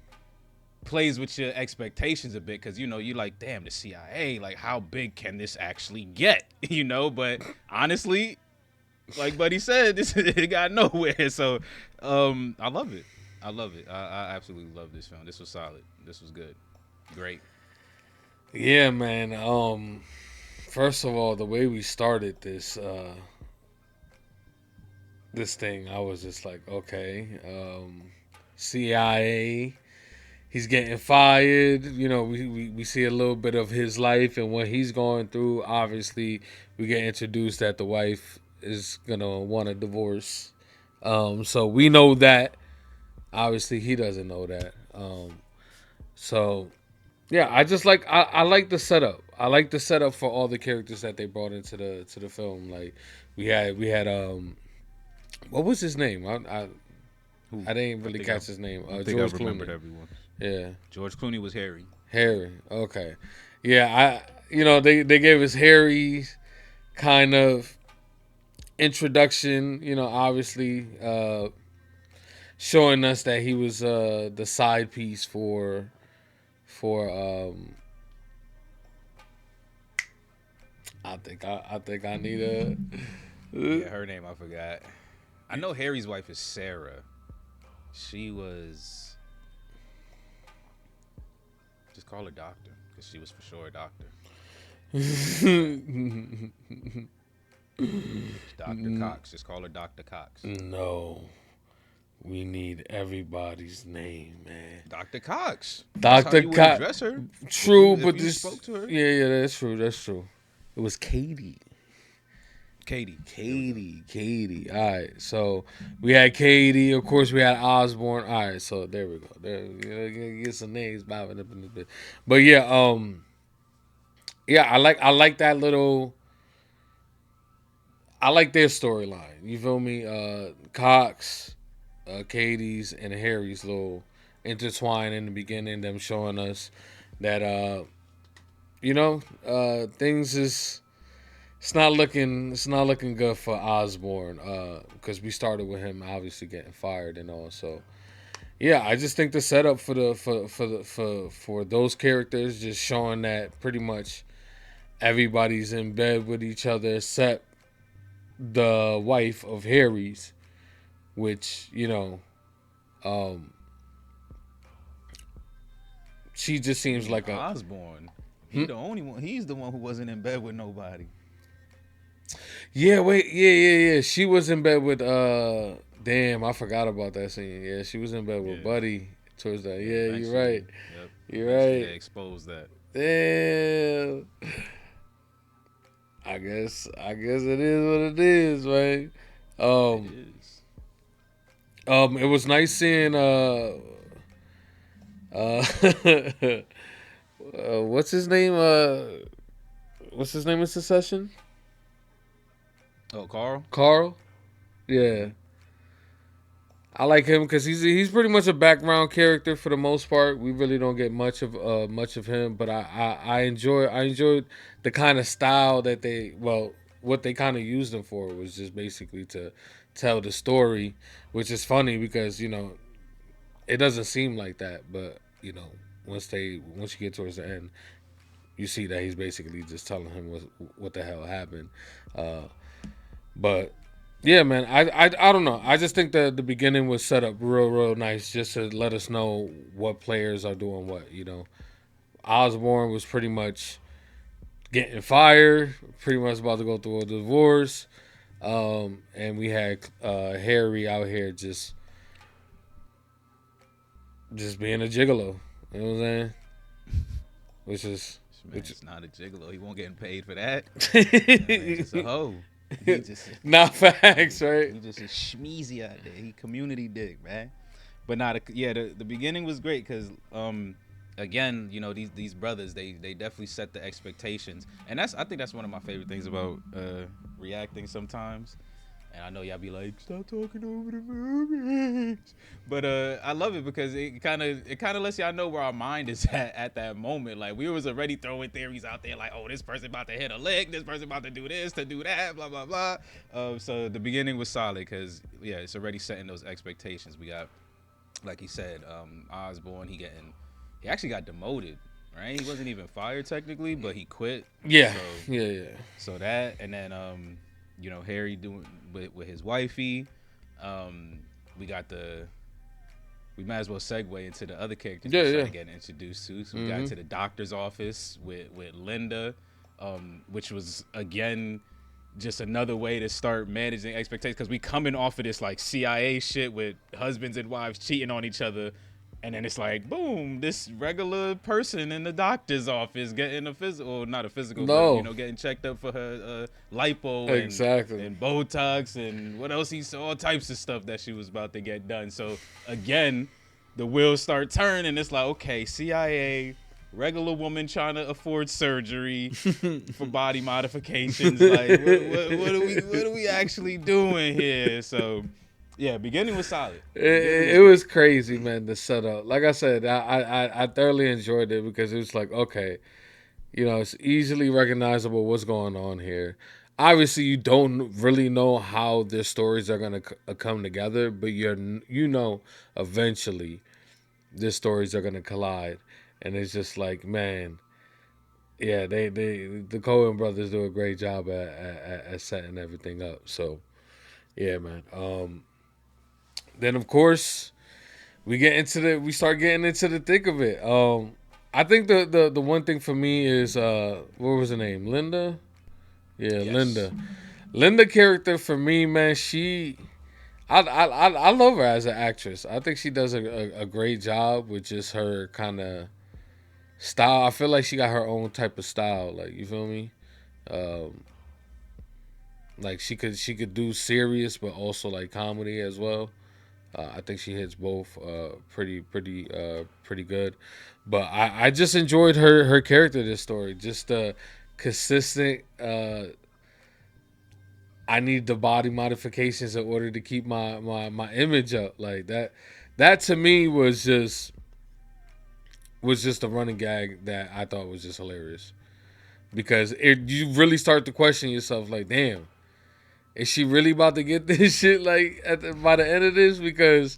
plays with your expectations a bit, because you know, you like, damn, the CIA, like how big can this actually get? You know, but honestly, like Buddy said, it got nowhere. So I love it. I absolutely love this film. This was solid. This was good. Great. Yeah, man. First of all, the way we started this thing, I was just like, okay, CIA, he's getting fired. You know, we see a little bit of his life and what he's going through. Obviously, we get introduced that the wife is gonna want a divorce. So we know that. Obviously, he doesn't know that. So yeah, I just like I like the setup. I like the setup for all the characters that they brought into the film. Like we had what was his name? I didn't really catch his name. I think George I remembered Clooney. everyone. Yeah, George Clooney was Harry. Harry. Okay. Yeah, they gave us Harry's kind of introduction. You know, obviously showing us that he was the side piece for I think I need a Yeah, her name I forgot. I know Harry's wife is Sarah. She was, just call her doctor, because she was for sure a doctor. Dr. Cox. Just call her Dr. Cox. No. We need everybody's name, man. Dr. Cox. Dr. Cox. Address her. True, if but you this. spoke to her. Yeah, that's true. It was Katie. Katie. All right, so we had Katie. Of course, we had Osborne. All right, so there we go. There, get some names bobbing up in this bit. But yeah, yeah, I like that little. I like their storyline. You feel me? Cox, Katie's, and Harry's little intertwine in the beginning. Them showing us that things is. It's not looking good for Osborne because we started with him obviously getting fired and all. So yeah, I just think the setup for those characters, just showing that pretty much everybody's in bed with each other except the wife of Harry's, which she just seems like a Osborne. He the only one. He's the one who wasn't in bed with nobody. Yeah, wait, yeah. She was in bed with damn, I forgot about that scene. Yeah, she was in bed with Buddy towards that. Yeah, you're right. Yep. You're right. They exposed that. Damn. I guess it is what it is, man. It is. It was nice seeing what's his name? what's his name in Succession? Oh, Carl. Carl. Yeah. I like him because he's pretty much a background character for the most part. We really don't get much of him, but I enjoyed the kind of style that what they kind of used him for was just basically to tell the story, which is funny because it doesn't seem like that, but once you get towards the end, you see that he's basically just telling him what the hell happened. But yeah, man, I don't know. I just think that the beginning was set up real nice just to let us know what players are doing what. Osborne was pretty much getting fired, pretty much about to go through a divorce, and we had Harry out here just being a gigolo. You know what I'm saying? It's not a gigolo. He won't get paid for that. That man's just a hoe. He just not facts, right? He just a schmeezy out there. He community dick, man. But the beginning was great because again, these brothers, they definitely set the expectations, and I think that's one of my favorite things about reacting sometimes. And I know y'all be like, stop talking over the movies, but I love it because it kind of lets y'all know where our mind is at that moment. Like we was already throwing theories out there, like, oh, this person about to hit a lick, this person about to do this, to do that, blah blah blah. So the beginning was solid because it's already setting those expectations. We got, like he said, Osborne. He actually got demoted, right? He wasn't even fired technically, but he quit. Yeah, so, yeah. So that, and then Harry doing with his wifey. We might as well segue into the other characters we're starting to get introduced to. So we got to the doctor's office with Linda, which was again just another way to start managing expectations because we coming off of this like CIA shit with husbands and wives cheating on each other. And then it's like, boom, this regular person in the doctor's office getting a physical, not a physical, but, getting checked up for her lipo and Botox and what else he saw, all types of stuff that she was about to get done. So, again, the wheels start turning. It's like, okay, CIA, regular woman trying to afford surgery for body modifications. Like, what are we actually doing here? So... yeah, beginning was solid. It was crazy, man, the setup. Like I said, I thoroughly enjoyed it because it was like, okay, it's easily recognizable what's going on here. Obviously, you don't really know how their stories are going to come together, but eventually their stories are going to collide. And it's just like, man, yeah, the Coen brothers do a great job at setting everything up. So, yeah, man. Then of course we start getting into the thick of it. I think the one thing for me is what was her name? Linda? Yeah, yes. Linda character for me, man, I love her as an actress. I think she does a great job with just her kind of style. I feel like she got her own type of style, like, you feel me? Like she could do serious but also like comedy as well. I think she hits both pretty good. But I just enjoyed her character this story. Just consistent. I need the body modifications in order to keep my image up. Like that to me was just a running gag that I thought was just hilarious. Because you really start to question yourself, like, damn, is she really about to get this shit like by the end of this? Because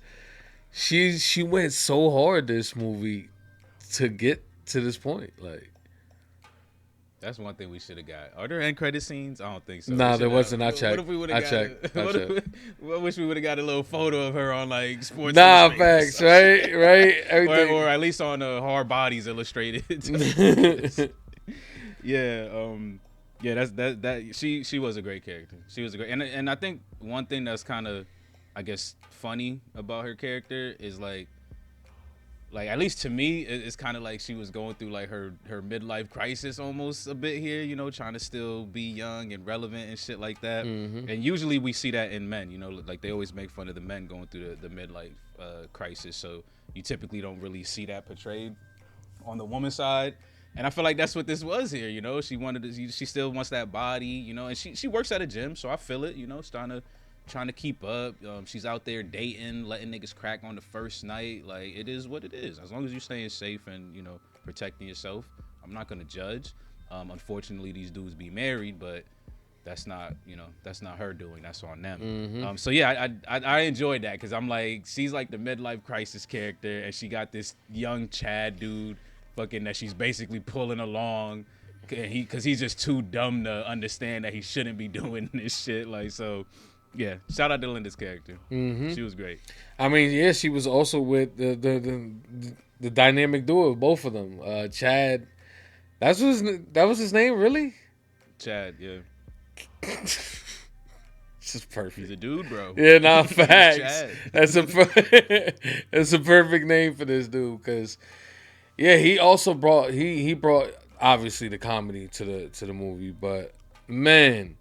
she went so hard this movie to get to this point. Like, that's one thing we should have got. Are there end credit scenes? I don't think so. Nah, there wasn't. I checked. What if we would have got? I wish we would have got a little photo of her on like Sports. Nah, facts, right. or at least on Hard Bodies Illustrated. Yeah, that she was a great character. She was a great, and I think one thing that's kind of, I guess, funny about her character is like at least to me, it's kind of like she was going through like her midlife crisis almost a bit here, trying to still be young and relevant and shit like that. Mm-hmm. And usually we see that in men, like they always make fun of the men going through the midlife crisis. So you typically don't really see that portrayed on the woman's side. And I feel like that's what this was here, you know. She still wants that body, you know, and she works at a gym, so I feel it, you know. She's trying to keep up. She's out there dating, letting niggas crack on the first night. Like, it is what it is. As long as you're staying safe and, you know, protecting yourself, I'm not gonna judge. Unfortunately, these dudes be married, but that's not her doing. That's on them. Mm-hmm. So yeah, I enjoyed that because I'm like, she's like the midlife crisis character, and she got this young Chad dude, fucking that she's basically pulling along, because he's just too dumb to understand that he shouldn't be doing this shit. Like, so yeah, shout out to Linda's character. Mm-hmm. She was great. I mean, yeah, she was also with the dynamic duo of both of them. Chad, that was his name, really? Chad, yeah. This is perfect. He's a dude, bro. Yeah, nah, facts. That's a perfect name for this dude, because yeah, he also brought he brought obviously the comedy to the movie, but man,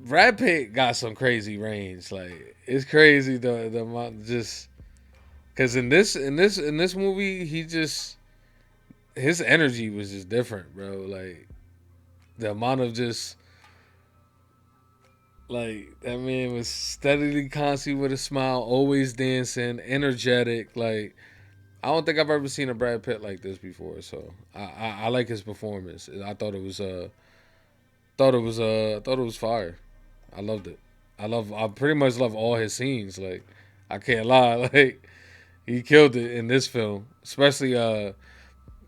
Brad Pitt got some crazy range. Like, it's crazy the amount, just because in this movie his energy was just different, bro. Like, the amount of just, like, that man was steadily, constantly with a smile, always dancing, energetic. Like, I don't think I've ever seen a Brad Pitt like this before. So I like his performance. I thought it was fire. I loved it. I pretty much love all his scenes. Like, I can't lie. Like, he killed it in this film, especially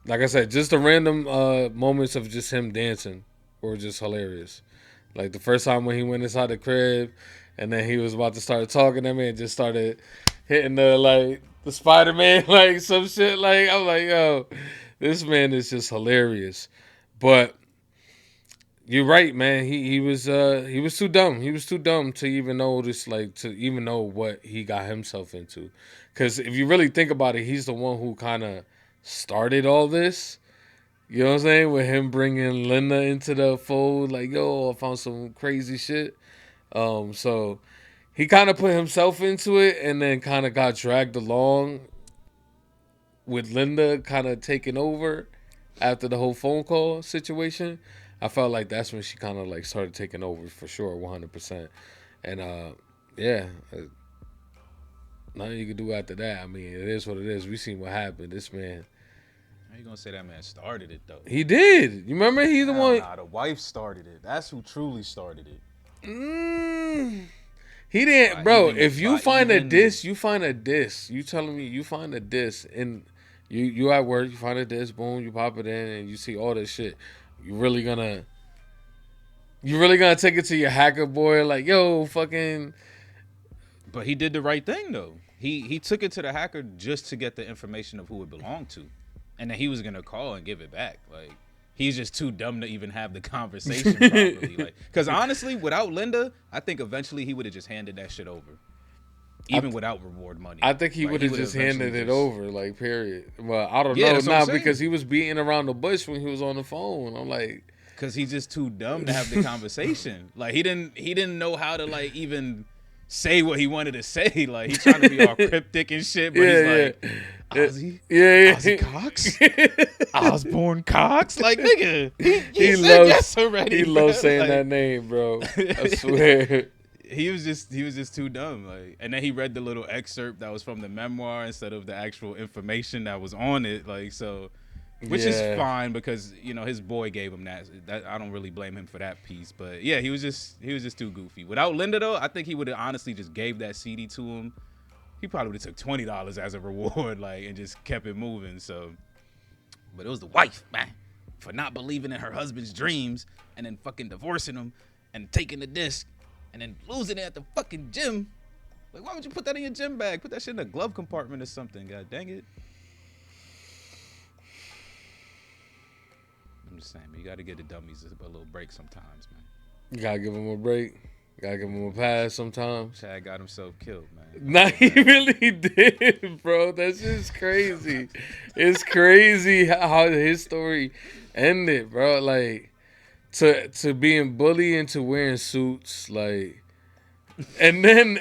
like I said, just the random moments of just him dancing were just hilarious. Like, the first time when he went inside the crib and then he was about to start talking, that man just started hitting the Spider-Man, like, some shit. Like, I'm like, yo, this man is just hilarious. But you're right, man. He was too dumb. He was too dumb to even know this, like, to even know what he got himself into. Because if you really think about it, he's the one who kind of started all this. You know what I'm saying? With him bringing Linda into the fold, like, yo, I found some crazy shit. So he kind of put himself into it and then kind of got dragged along with Linda kind of taking over after the whole phone call situation. I felt like that's when she kind of, like, started taking over for sure, 100%. And yeah, nothing you can do after that. I mean, it is what it is. We seen what happened. This man. How you gonna say that man started it, though? He did. You remember? He's the one. Nah, the wife started it. That's who truly started it. He didn't, bro. If you find a disc, you find a disc. You telling me you find a disc and you at work, you find a disc, boom, you pop it in, and you see all this shit. You really gonna take it to your hacker boy, like, yo, fucking. But he did the right thing, though. He took it to the hacker just to get the information of who it belonged to. And then he was gonna call and give it back. Like, he's just too dumb to even have the conversation properly. Like, because honestly, without Linda, I think eventually he would have just handed that shit over, even without reward money. I think he would have just handed it over, like, period. Well, I don't know, nah, because he was beating around the bush when he was on the phone. I'm like, because he's just too dumb to have the conversation. Like, he didn't know how to, like, even say what he wanted to say. Like, he's trying to be all cryptic and shit, but he's like, Ozzy? Yeah. Ozzy Cox? Osborne Cox? Like, nigga, he said yes already. He loves saying that name, bro. I swear. He was just too dumb. Like, and then he read the little excerpt that was from the memoir instead of the actual information that was on it. Like, so, which is fine because, you know, his boy gave him that. I don't really blame him for that piece. But yeah, he was just too goofy. Without Linda, though, I think he would have honestly just gave that CD to him. He probably would have took $20 as a reward, like, and just kept it moving. So, but it was the wife, man, for not believing in her husband's dreams and then fucking divorcing him and taking the disc and then losing it at the fucking gym. Like, why would you put that in your gym bag? Put that shit in a glove compartment or something. God dang it. I'm just saying, man, you got to give the dummies a little break sometimes, man. You got to give them a break. Gotta give him a pass sometimes. Chad got himself killed, man. Nah, he really did, bro. That's just crazy. It's crazy how his story ended, bro. Like, to being bullied into wearing suits, like, And then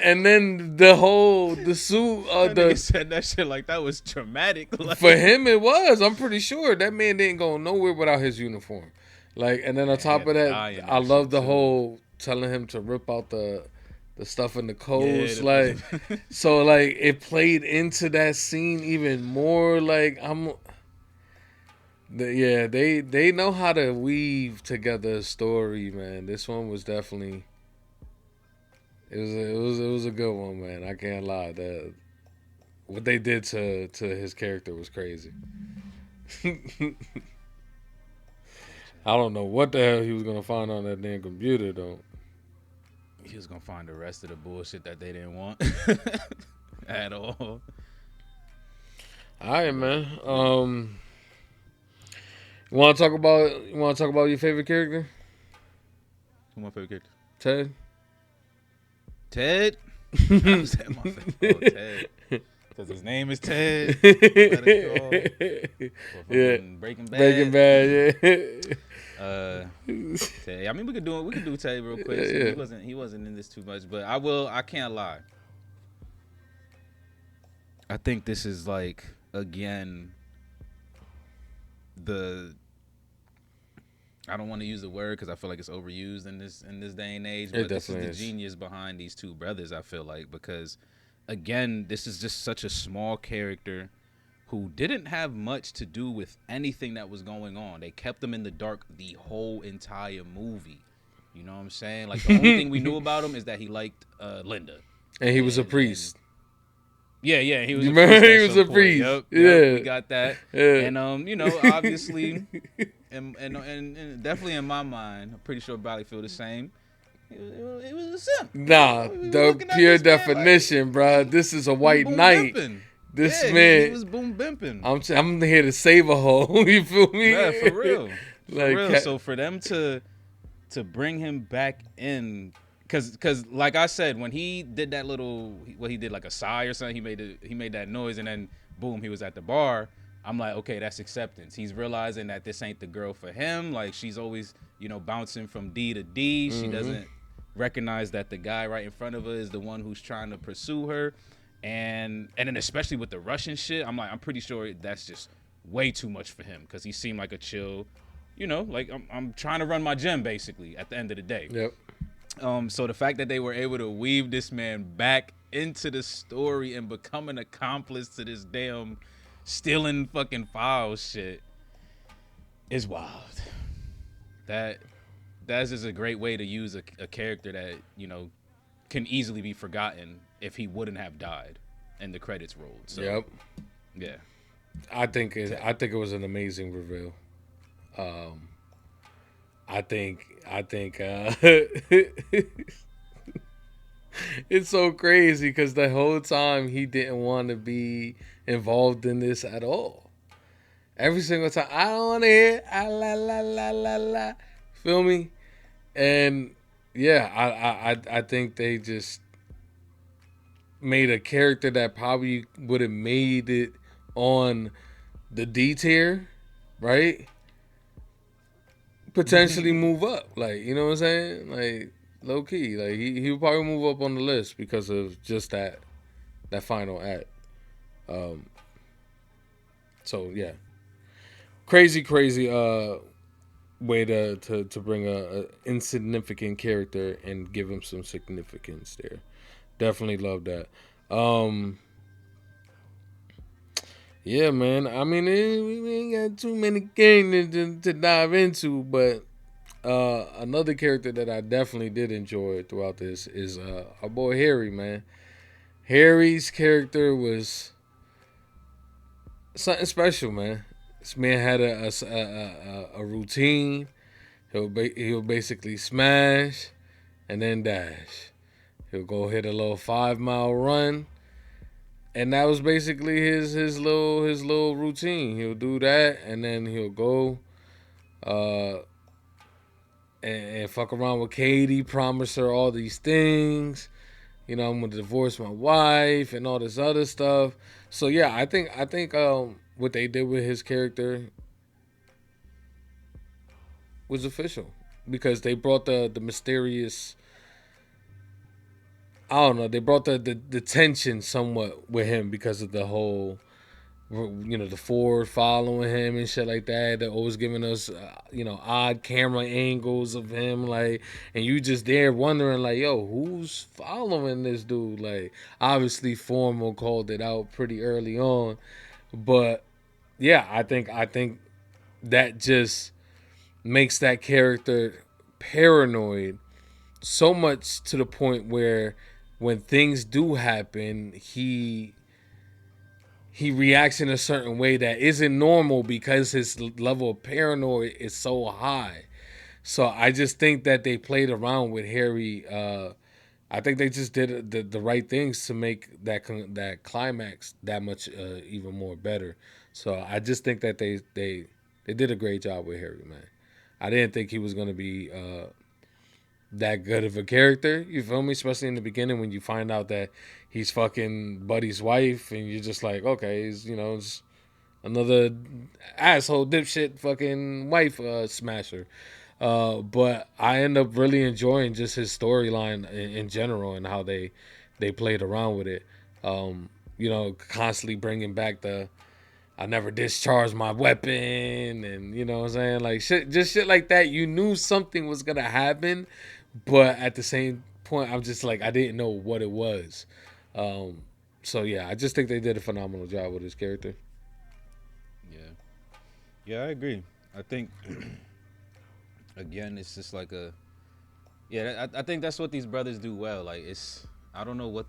the suit That nigga said that shit like that was traumatic. Like, for him it was. I'm pretty sure that man didn't go nowhere without his uniform. Like, and then on top of that, I love the whole telling him to rip out the stuff in the coast. Yeah, like, so like it played into that scene even more. Like they know how to weave together a story, man. This one was definitely it was a good one, man. I can't lie. What they did to his character was crazy. I don't know what the hell he was gonna find on that damn computer though. he was gonna find the rest of the bullshit that they didn't want at all. All right, man. You want to talk about your favorite character? Who's my favorite character? Ted. Ted. I said my favorite. Oh, Ted. Because his name is Ted. Breaking Bad. Breaking Bad. Yeah. Ted. I mean, we could do Ted real quick. So he wasn't in this too much, but I can't lie. I think this is like again I don't want to use the word because I feel like it's overused in this day and age. But this is the genius behind these two brothers. I feel like because again, this is just such a small character who didn't have much to do with anything that was going on. They kept him in the dark the whole entire movie. You know what I'm saying? Like the only thing we knew about him is that he liked Linda, and he was a priest. Yeah, he was. He was a priest. Yep, yeah, we got that. Yeah. And obviously, and definitely in my mind, I'm pretty sure Bally feel the same. It was a simp. Nah, the pure definition, bro. This is a white knight. This man, he was boom bimping. I'm here to save a hoe. You feel me? Yeah, for real. Like, So for them to bring him back in. Cause like I said, when he did that he did like a sigh or something, he made that noise and then boom, he was at the bar. I'm like, okay, that's acceptance. He's realizing that this ain't the girl for him. Like she's always, bouncing from D to D. She doesn't recognize that the guy right in front of her is the one who's trying to pursue her. And then especially with the Russian shit, I'm like, I'm pretty sure that's just way too much for him because he seemed like a chill, like I'm trying to run my gym basically at the end of the day. Yep. So the fact that they were able to weave this man back into the story and become an accomplice to this damn stealing fucking files shit is wild. That's just a great way to use a character that, can easily be forgotten if he wouldn't have died and the credits rolled. So, yep. Yeah. I think it was an amazing reveal. I think it's so crazy because the whole time he didn't want to be involved in this at all. Every single time, I don't want to hear la la la la la. Feel me? And yeah, I think they just made a character that probably would have made it on the D tier, right? Potentially move up, like, you know what I'm saying? Like, low key, like he would probably move up on the list because of just that final act. So yeah, crazy way to bring a insignificant character and give him some significance there. Definitely love that. Yeah, man. I mean, we ain't got too many games to dive into, but another character that I definitely did enjoy throughout this is our boy Harry, man. Harry's character was something special, man. This man had a routine. He'll basically smash and then dash. He'll go hit a little 5-mile run. And that was basically his little routine. He'll do that, and then he'll go and fuck around with Katie, promise her all these things. I'm gonna divorce my wife and all this other stuff. So yeah, I think what they did with his character was official because they brought the mysterious I don't know. They brought the tension somewhat with him because of the whole, the Ford following him and shit like that. They're always giving us, odd camera angles of him, like, and you just there wondering, like, yo, who's following this dude? Like, obviously, Formal called it out pretty early on, but yeah, I think that just makes that character paranoid so much to the point where when things do happen, he reacts in a certain way that isn't normal because his level of paranoia is so high. So I just think that they played around with Harry. I think they just did the right things to make that climax that much even more better. So I just think that they did a great job with Harry, man. I didn't think he was gonna be that good of a character. You feel me? Especially in the beginning when you find out that he's fucking Buddy's wife, and you're just like, okay, he's just another asshole dipshit fucking wife smasher. But I end up really enjoying just his storyline in general and how they played around with it. Constantly bringing back the I never discharged my weapon, and you know what I'm saying, like shit like that. You knew something was gonna happen, but at the same point, I'm just like I didn't know what it was. So yeah, I just think they did a phenomenal job with his character. Yeah, I agree. I think again, it's just like I think that's what these brothers do well. Like I don't know what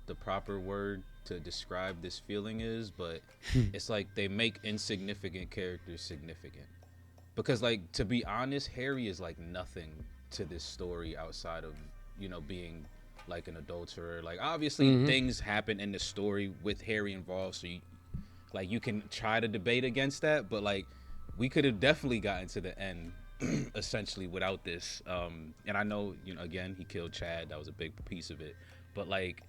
the proper word to describe this feeling is, but it's like they make insignificant characters significant. Because like, to be honest, Harry is like nothing to this story outside of, being like an adulterer. Like obviously things happen in the story with Harry involved, so you can try to debate against that, but like we could have definitely gotten to the end essentially without this. And I know, again, he killed Chad. That was a big piece of it. But like,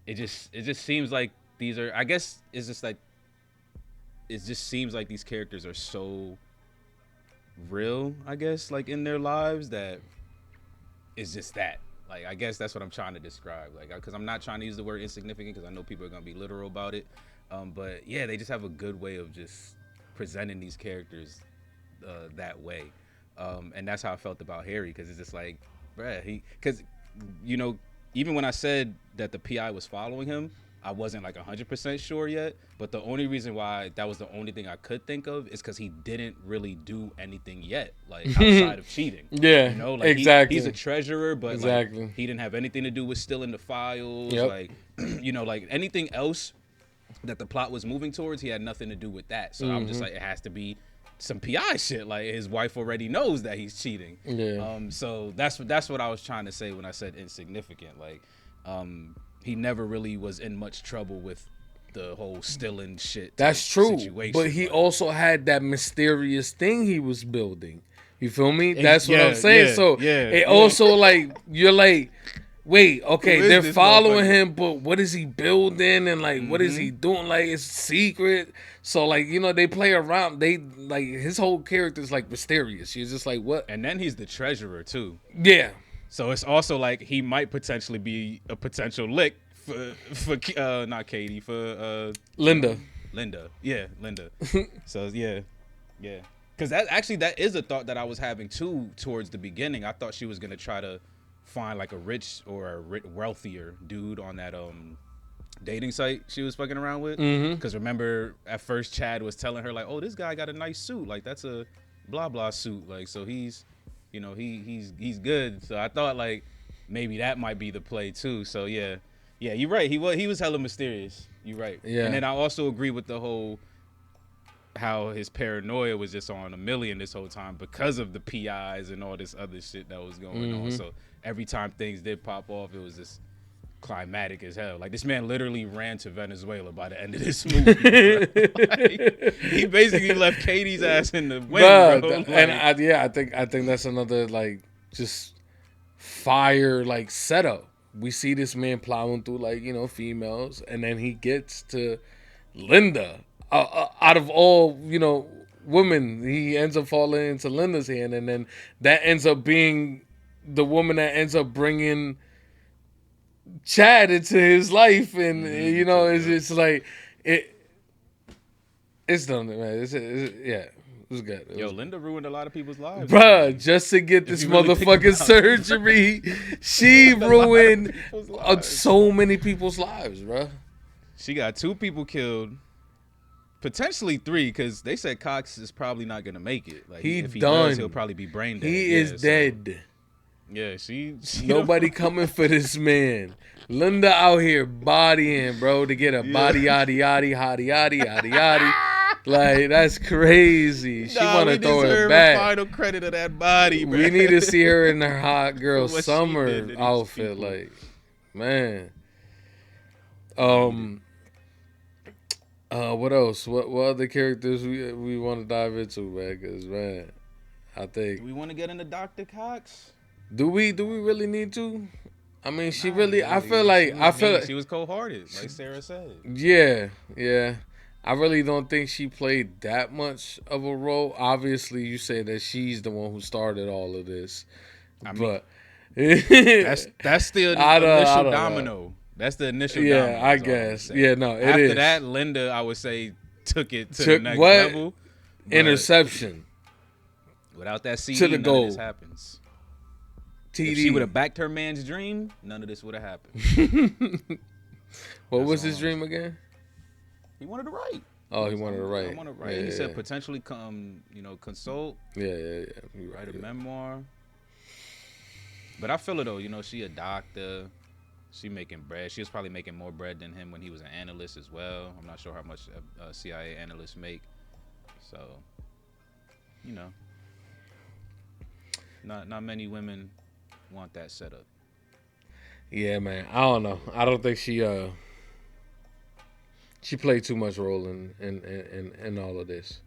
it just seems like these are, I guess it's just like, it just seems like these characters are so real, I guess, like in their lives, that it's just that. Like, I guess that's what I'm trying to describe. Like, because I'm not trying to use the word insignificant because I know people are going to be literal about it. But yeah, they just have a good way of just presenting these characters that way. And that's how I felt about Harry, because it's just like, bruh, because, even when I said that the PI was following him, I wasn't like 100% sure yet. But the only reason why that was the only thing I could think of is because he didn't really do anything yet, like outside of cheating. Yeah, like exactly. He's a treasurer, but exactly. like, he didn't have anything to do with stealing the files. Yep. Like, like anything else that the plot was moving towards, he had nothing to do with that. So I'm just like, it has to be some PI shit. Like, his wife already knows that he's cheating. Yeah. So that's what I was trying to say when I said insignificant. Like, he never really was in much trouble with the whole stealing shit. That's true. Situation. But he also had that mysterious thing he was building. You feel me? That's what I'm saying. Also like, you're like, wait, okay, they're following him, but what is he building, and like what is he doing? Like, it's secret. So like, they play around. They like, his whole character is like mysterious. You're just like, what? And then he's the treasurer too. Yeah. So it's also like he might potentially be a potential lick for not Katie, for Linda. Yeah, Linda. So yeah. Because that is a thought that I was having too towards the beginning. I thought she was gonna try to find like a rich or a wealthier dude on that dating site she was fucking around with. Because remember, at first Chad was telling her like, oh, this guy got a nice suit, like that's a blah blah suit, like, so he's he's good. So I thought like maybe that might be the play too. So yeah, you're right, he was hella mysterious. You're right. Yeah. And then I also agree with the whole how his paranoia was just on a million this whole time because of the PIs and all this other shit that was going on. So every time things did pop off, it was just climatic as hell. Like, this man literally ran to Venezuela by the end of this movie. Like, he basically left Katie's ass in the wind, bro. Like, and I think that's another like just fire like setup. We see this man plowing through like females, and then he gets to Linda. Out of all women, he ends up falling into Linda's hand, and then that ends up being the woman that ends up bringing Chad into his life, and you know, it's like it's done, man. Yeah, it was good. Yo, Linda ruined a lot of people's lives. Bruh, just to get this you really think motherfucking about it. surgery, she ruined people's lives. so many people's lives, bruh. She got 2 people killed, potentially 3, because they said Cox is probably not gonna make it. Like He if he done. does, he'll probably be brain dead. He Yeah, is so- dead. Yeah, she Nobody coming for this man. Linda out here bodying, bro, to get a body yaddy yaddy hotty yaddy yaddy yaddy. Like, that's crazy. She want to throw it back. Final credit of that body, man. We need to see her in her hot girl What she summer did to these outfit. people. Like, man. What else? What other characters we want to dive into, man? Because, man, I think. Do we want to get into Dr. Cox? Do we really need to? I mean, she really. I feel like she was cold-hearted, like Sarah said. Yeah. I really don't think she played that much of a role. Obviously, you say that she's the one who started all of this, but that's the initial domino. know. That's the initial Yeah, domino. I is all I'm guess. saying. Yeah, no, it After is. that, Linda, I would say, took it to the next what? level. but Interception. Without that CD, To the none goal. of this happens. TD. If she would have backed her man's dream, none of this would have happened. What was his dream again? He wanted to write. Oh, he wanted to write. I want to write. Yeah, He said yeah. potentially consult. Yeah. You're Write a right. memoir. But I feel it though. You know, she a doctor. She making bread. She was probably making more bread than him when he was an analyst as well. I'm not sure how much CIA analysts make. So, you know, not many women want that setup. Yeah, man. I don't know. I don't think she played too much role in all of this.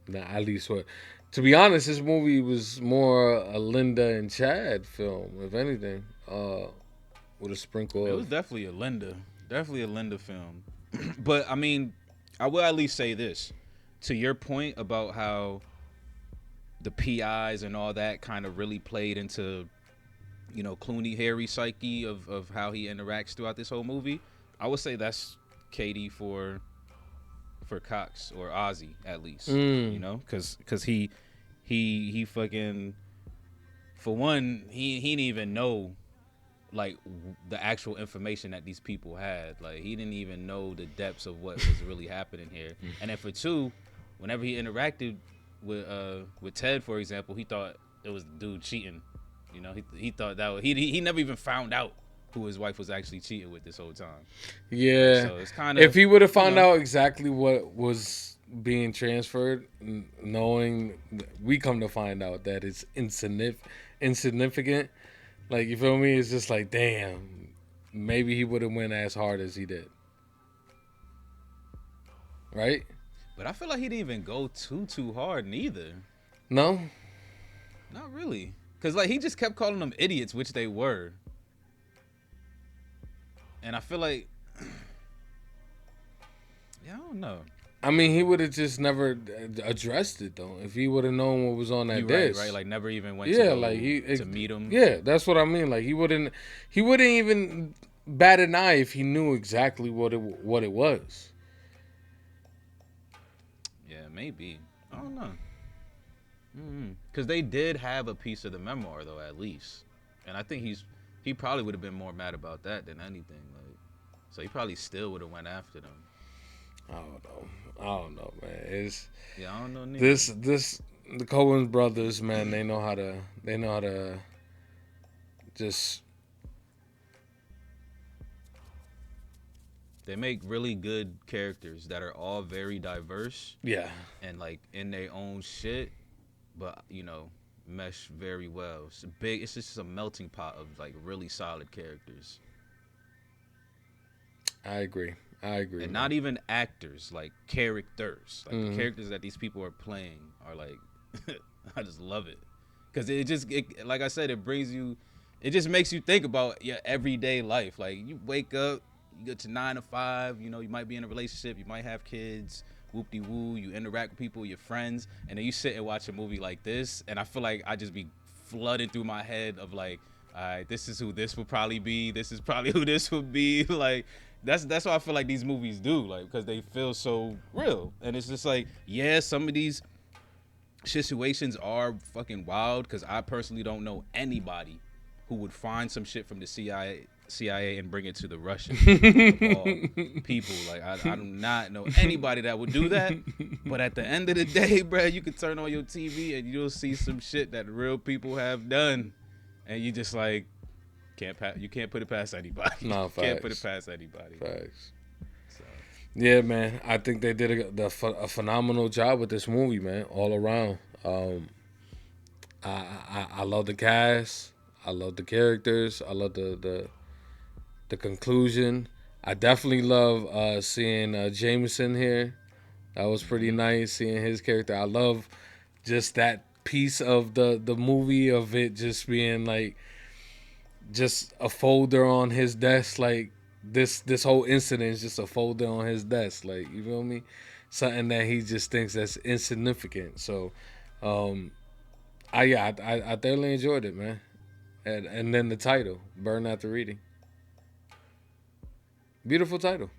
Nah, at least what. To be honest, this movie was more a Linda and Chad film, if anything. With a sprinkle It of. was definitely a Linda film. But I mean, I will at least say this. To your point about how the PIs and all that kind of really played into, you know, Clooney Harry psyche of how he interacts throughout this whole movie, I would say that's Katie for Cox or Ozzy at least. You know, because he fucking, for one, he didn't even know like the actual information that these people had. Like he didn't even know the depths of what was really happening here. And then for 2, whenever he interacted with Ted, for example, he thought it was the dude cheating. You know, he thought that he never even found out who his wife was actually cheating with this whole time. Yeah. So it's kind of, if he would have found out exactly what was being transferred, knowing we come to find out that it's insignificant. Like, you feel me? It's just like, damn, maybe he would have went as hard as he did. Right? But I feel like he didn't even go too hard neither. No? Not really. Because, like, he just kept calling them idiots, which they were. And I feel like, yeah, I don't know. I mean, he would have just never addressed it, though. If he would have known what was on that disc. Right, like never even went to meet him. Yeah, that's what I mean. Like, he wouldn't even bat an eye if he knew exactly what it was. Yeah, maybe. I don't know. Because they did have a piece of the memoir, though, at least. And I think he probably would have been more mad about that than anything. Like, so he probably still would have went after them. I don't know, man. I don't know neither. The Coen brothers, man, they know how to just. They make really good characters that are all very diverse. Yeah. And like in their own shit, but you know, mesh very well. It's just a melting pot of like really solid characters. I agree. And not even actors, like characters. Like the characters that these people are playing are like, I just love it. Because like I said, it just makes you think about your everyday life. Like you wake up, you get to 9 to 5, you know, you might be in a relationship, you might have kids, whoop-de-woo, you interact with people, your friends, and then you sit and watch a movie like this, and I feel like I just be flooding through my head of like, All right, this is who this will probably be. This is probably who this would be. Like, that's what I feel like these movies do, like, because they feel so real. And it's just like, yeah, some of these situations are fucking wild, because I personally don't know anybody who would find some shit from the CIA and bring it to the Russians. Of all people, like, I do not know anybody that would do that. But at the end of the day, bro, you could turn on your TV and you'll see some shit that real people have done, and you just like you can't put it past anybody. No, facts. Can't put it past anybody. Facts. Yeah, man. I think they did a phenomenal job with this movie, man. All around. I love the cast. I love the characters. I love the conclusion. I definitely love seeing Jameson here. That was pretty nice seeing his character. I love just that piece of the movie of it just being like just a folder on his desk. Like this whole incident is just a folder on his desk. Like, you feel me? Something that he just thinks that's insignificant. So I thoroughly enjoyed it, man. And then the title, Burn After Reading. Beautiful title.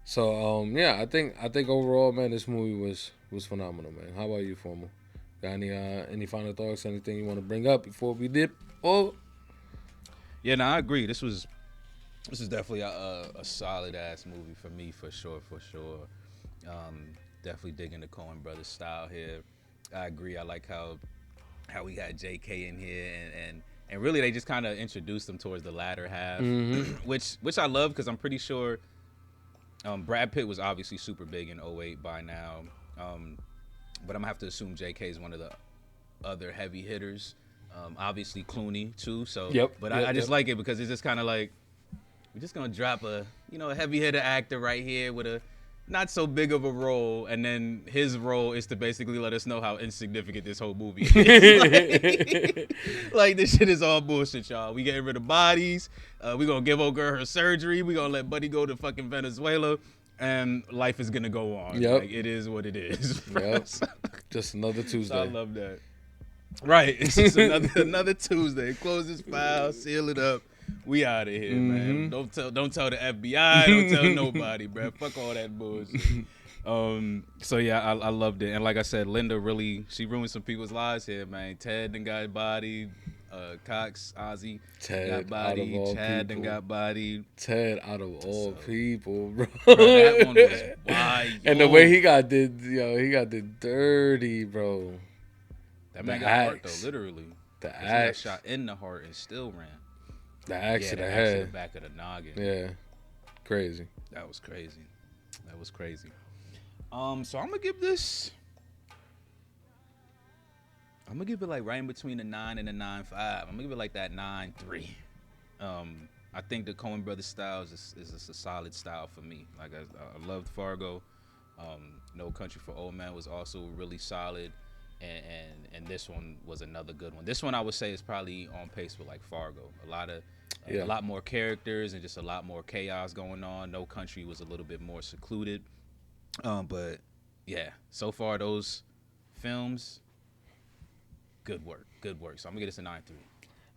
So yeah, I think overall, man, this movie was phenomenal, man. How about you, Formal? Got any final thoughts? Anything you want to bring up before we dip? Oh, yeah, no, I agree. This is definitely a solid ass movie for me, for sure. Definitely digging the Coen Brothers style here. I agree. I like how we got J.K. in here, and really they just kind of introduced them towards the latter half, which I love, because I'm pretty sure Brad Pitt was obviously super big in 2008 by now, but I'm gonna have to assume J.K. is one of the other heavy hitters. Obviously Clooney too. So, but I just like it because it's just kind of like we're just gonna drop a heavy hitter actor right here with a not so big of a role, and then his role is to basically let us know how insignificant this whole movie is. Like this shit is all bullshit, y'all. We getting rid of bodies. We gonna give old girl her surgery. We gonna let Buddy go to fucking Venezuela, and life is gonna go on. Yep. Like, it is what it is. Yep. Just another Tuesday. I love that. Right. It's just another Tuesday. Close this file, seal it up. We out of here, man. Don't tell the FBI. Don't tell nobody, bro. Fuck all that bullshit. So yeah, I loved it, and like I said, Linda really ruined some people's lives here, man. Ted done got bodied. Cox, Ozzy got bodied. Chad done got bodied. Ted out of all people, bro. That one was wild. And the way he got did dirty, bro. That man got heart though, literally. The axe. He got shot in the heart and still ran. The axe to the axe head. to the back of the noggin. Yeah. Crazy. That was crazy. So I'm gonna give this. I'm gonna give it like right in between the 9 and the 9.5. I'm gonna give it like that 9.3. I think the Coen Brothers style is a solid style for me. Like I loved Fargo. No Country for Old Men was also really solid. And this one was another good one. This one I would say is probably on pace with like Fargo. A lot more characters and just a lot more chaos going on. No Country was a little bit more secluded. But yeah, so far those films, good work. So I'm gonna get this a 9.3.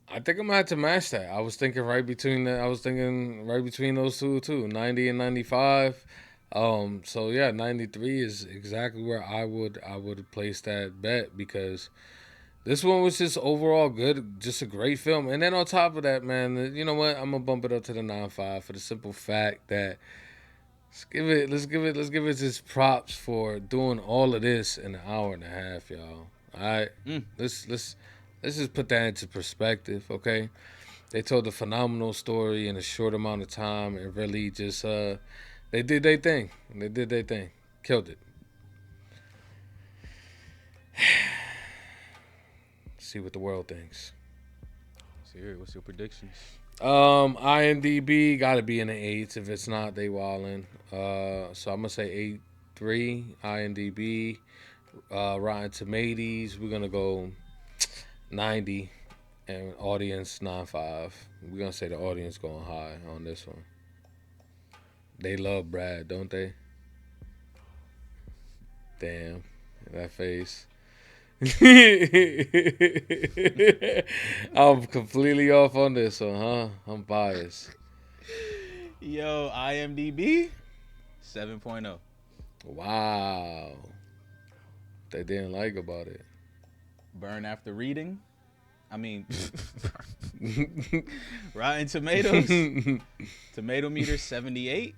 I think I'm gonna have to match that. I was thinking right between those two too, 90 and 95. So yeah, 93 is exactly where I would place that bet, because this one was just overall good, just a great film. And then on top of that, man, you know what? I'm gonna bump it up to the 9.5 for the simple fact that let's give it just props for doing all of this in an hour and a half, y'all. All right, let's just put that into perspective, okay? They told a phenomenal story in a short amount of time, and really just they did their thing. Killed it. See what the world thinks. Siri, what's your predictions? IMDb got to be in the 8s. If it's not, they wildin'. So I'm going to say 8.3 IMDb. Rotten Tomatoes, we're going to go 90. And audience, 9.5. We're going to say the audience going high on this one. They love Brad, don't they? Damn, that face. I'm completely off on this one, huh? I'm biased. Yo, IMDb 7.0. Wow. They didn't like about it. Burn after reading. I mean, Rotten Tomatoes. Tomato meter 78.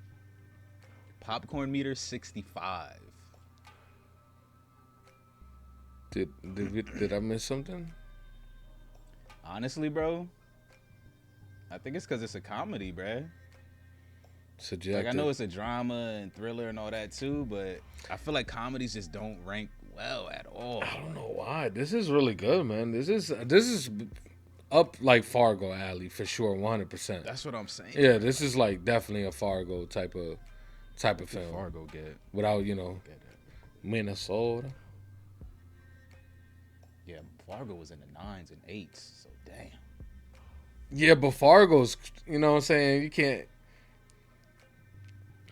Popcorn meter 65. Did I miss something? Honestly, bro, I think it's because it's a comedy, bruh. Like, I know it's a drama and thriller and all that too, but I feel like comedies just don't rank well at all. I don't know why. This is really good, man. This is up like Fargo alley for sure, 100%. That's what I'm saying. Yeah, this is like definitely a Fargo type of film. Fargo get without Minnesota. Yeah, Fargo was in the 9s and 8s, so damn. Yeah, but Fargo's, you know what I'm saying? You can't.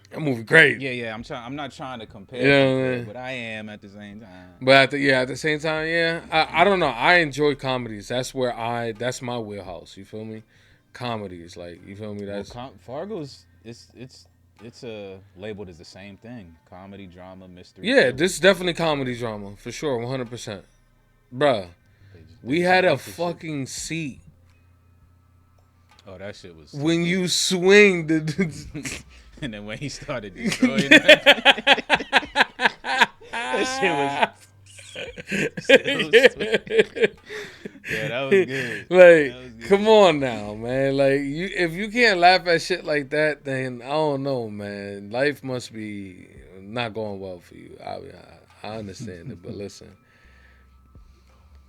That movie great. Yeah. I'm not trying to compare, Yeah, but I am at the same time. But at the same time, yeah. I don't know. I enjoy comedies. That's my wheelhouse. You feel me? Comedies, like, you feel me? That's Fargo's. It's labeled as the same thing: comedy, drama, mystery. Yeah, this is definitely comedy drama for sure, 100%. Bruh, we had a fucking seat. Oh, that shit was when you swing the. And then when he started destroying that shit was. Yeah, that was good. Like, come on now, man. Like, if you can't laugh at shit like that, then I don't know, man. Life must be not going well for you. I understand it, but listen.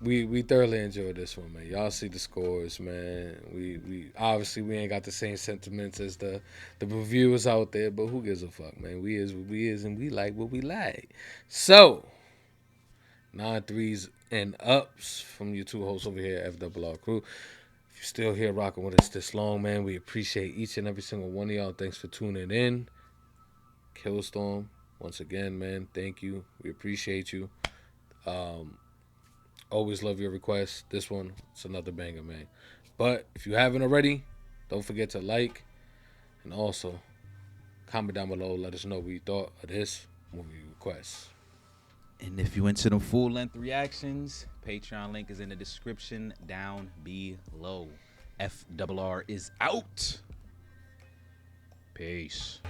We thoroughly enjoyed this one, man. Y'all see the scores, man. We obviously we ain't got the same sentiments as the reviewers out there, but who gives a fuck, man? We is what we is, and we like what we like. So, 9 3s and ups from you two hosts over here, FRR Crew. If you're still here rocking with us this long, man, we appreciate each and every single one of y'all. Thanks for tuning in. Killstorm, once again, man, thank you. We appreciate you. Always love your requests. This one, it's another banger, man. But if you haven't already, don't forget to like and also comment down below. Let us know what you thought of this movie request. And if you into the full-length reactions, Patreon link is in the description down below. FRR is out. Peace.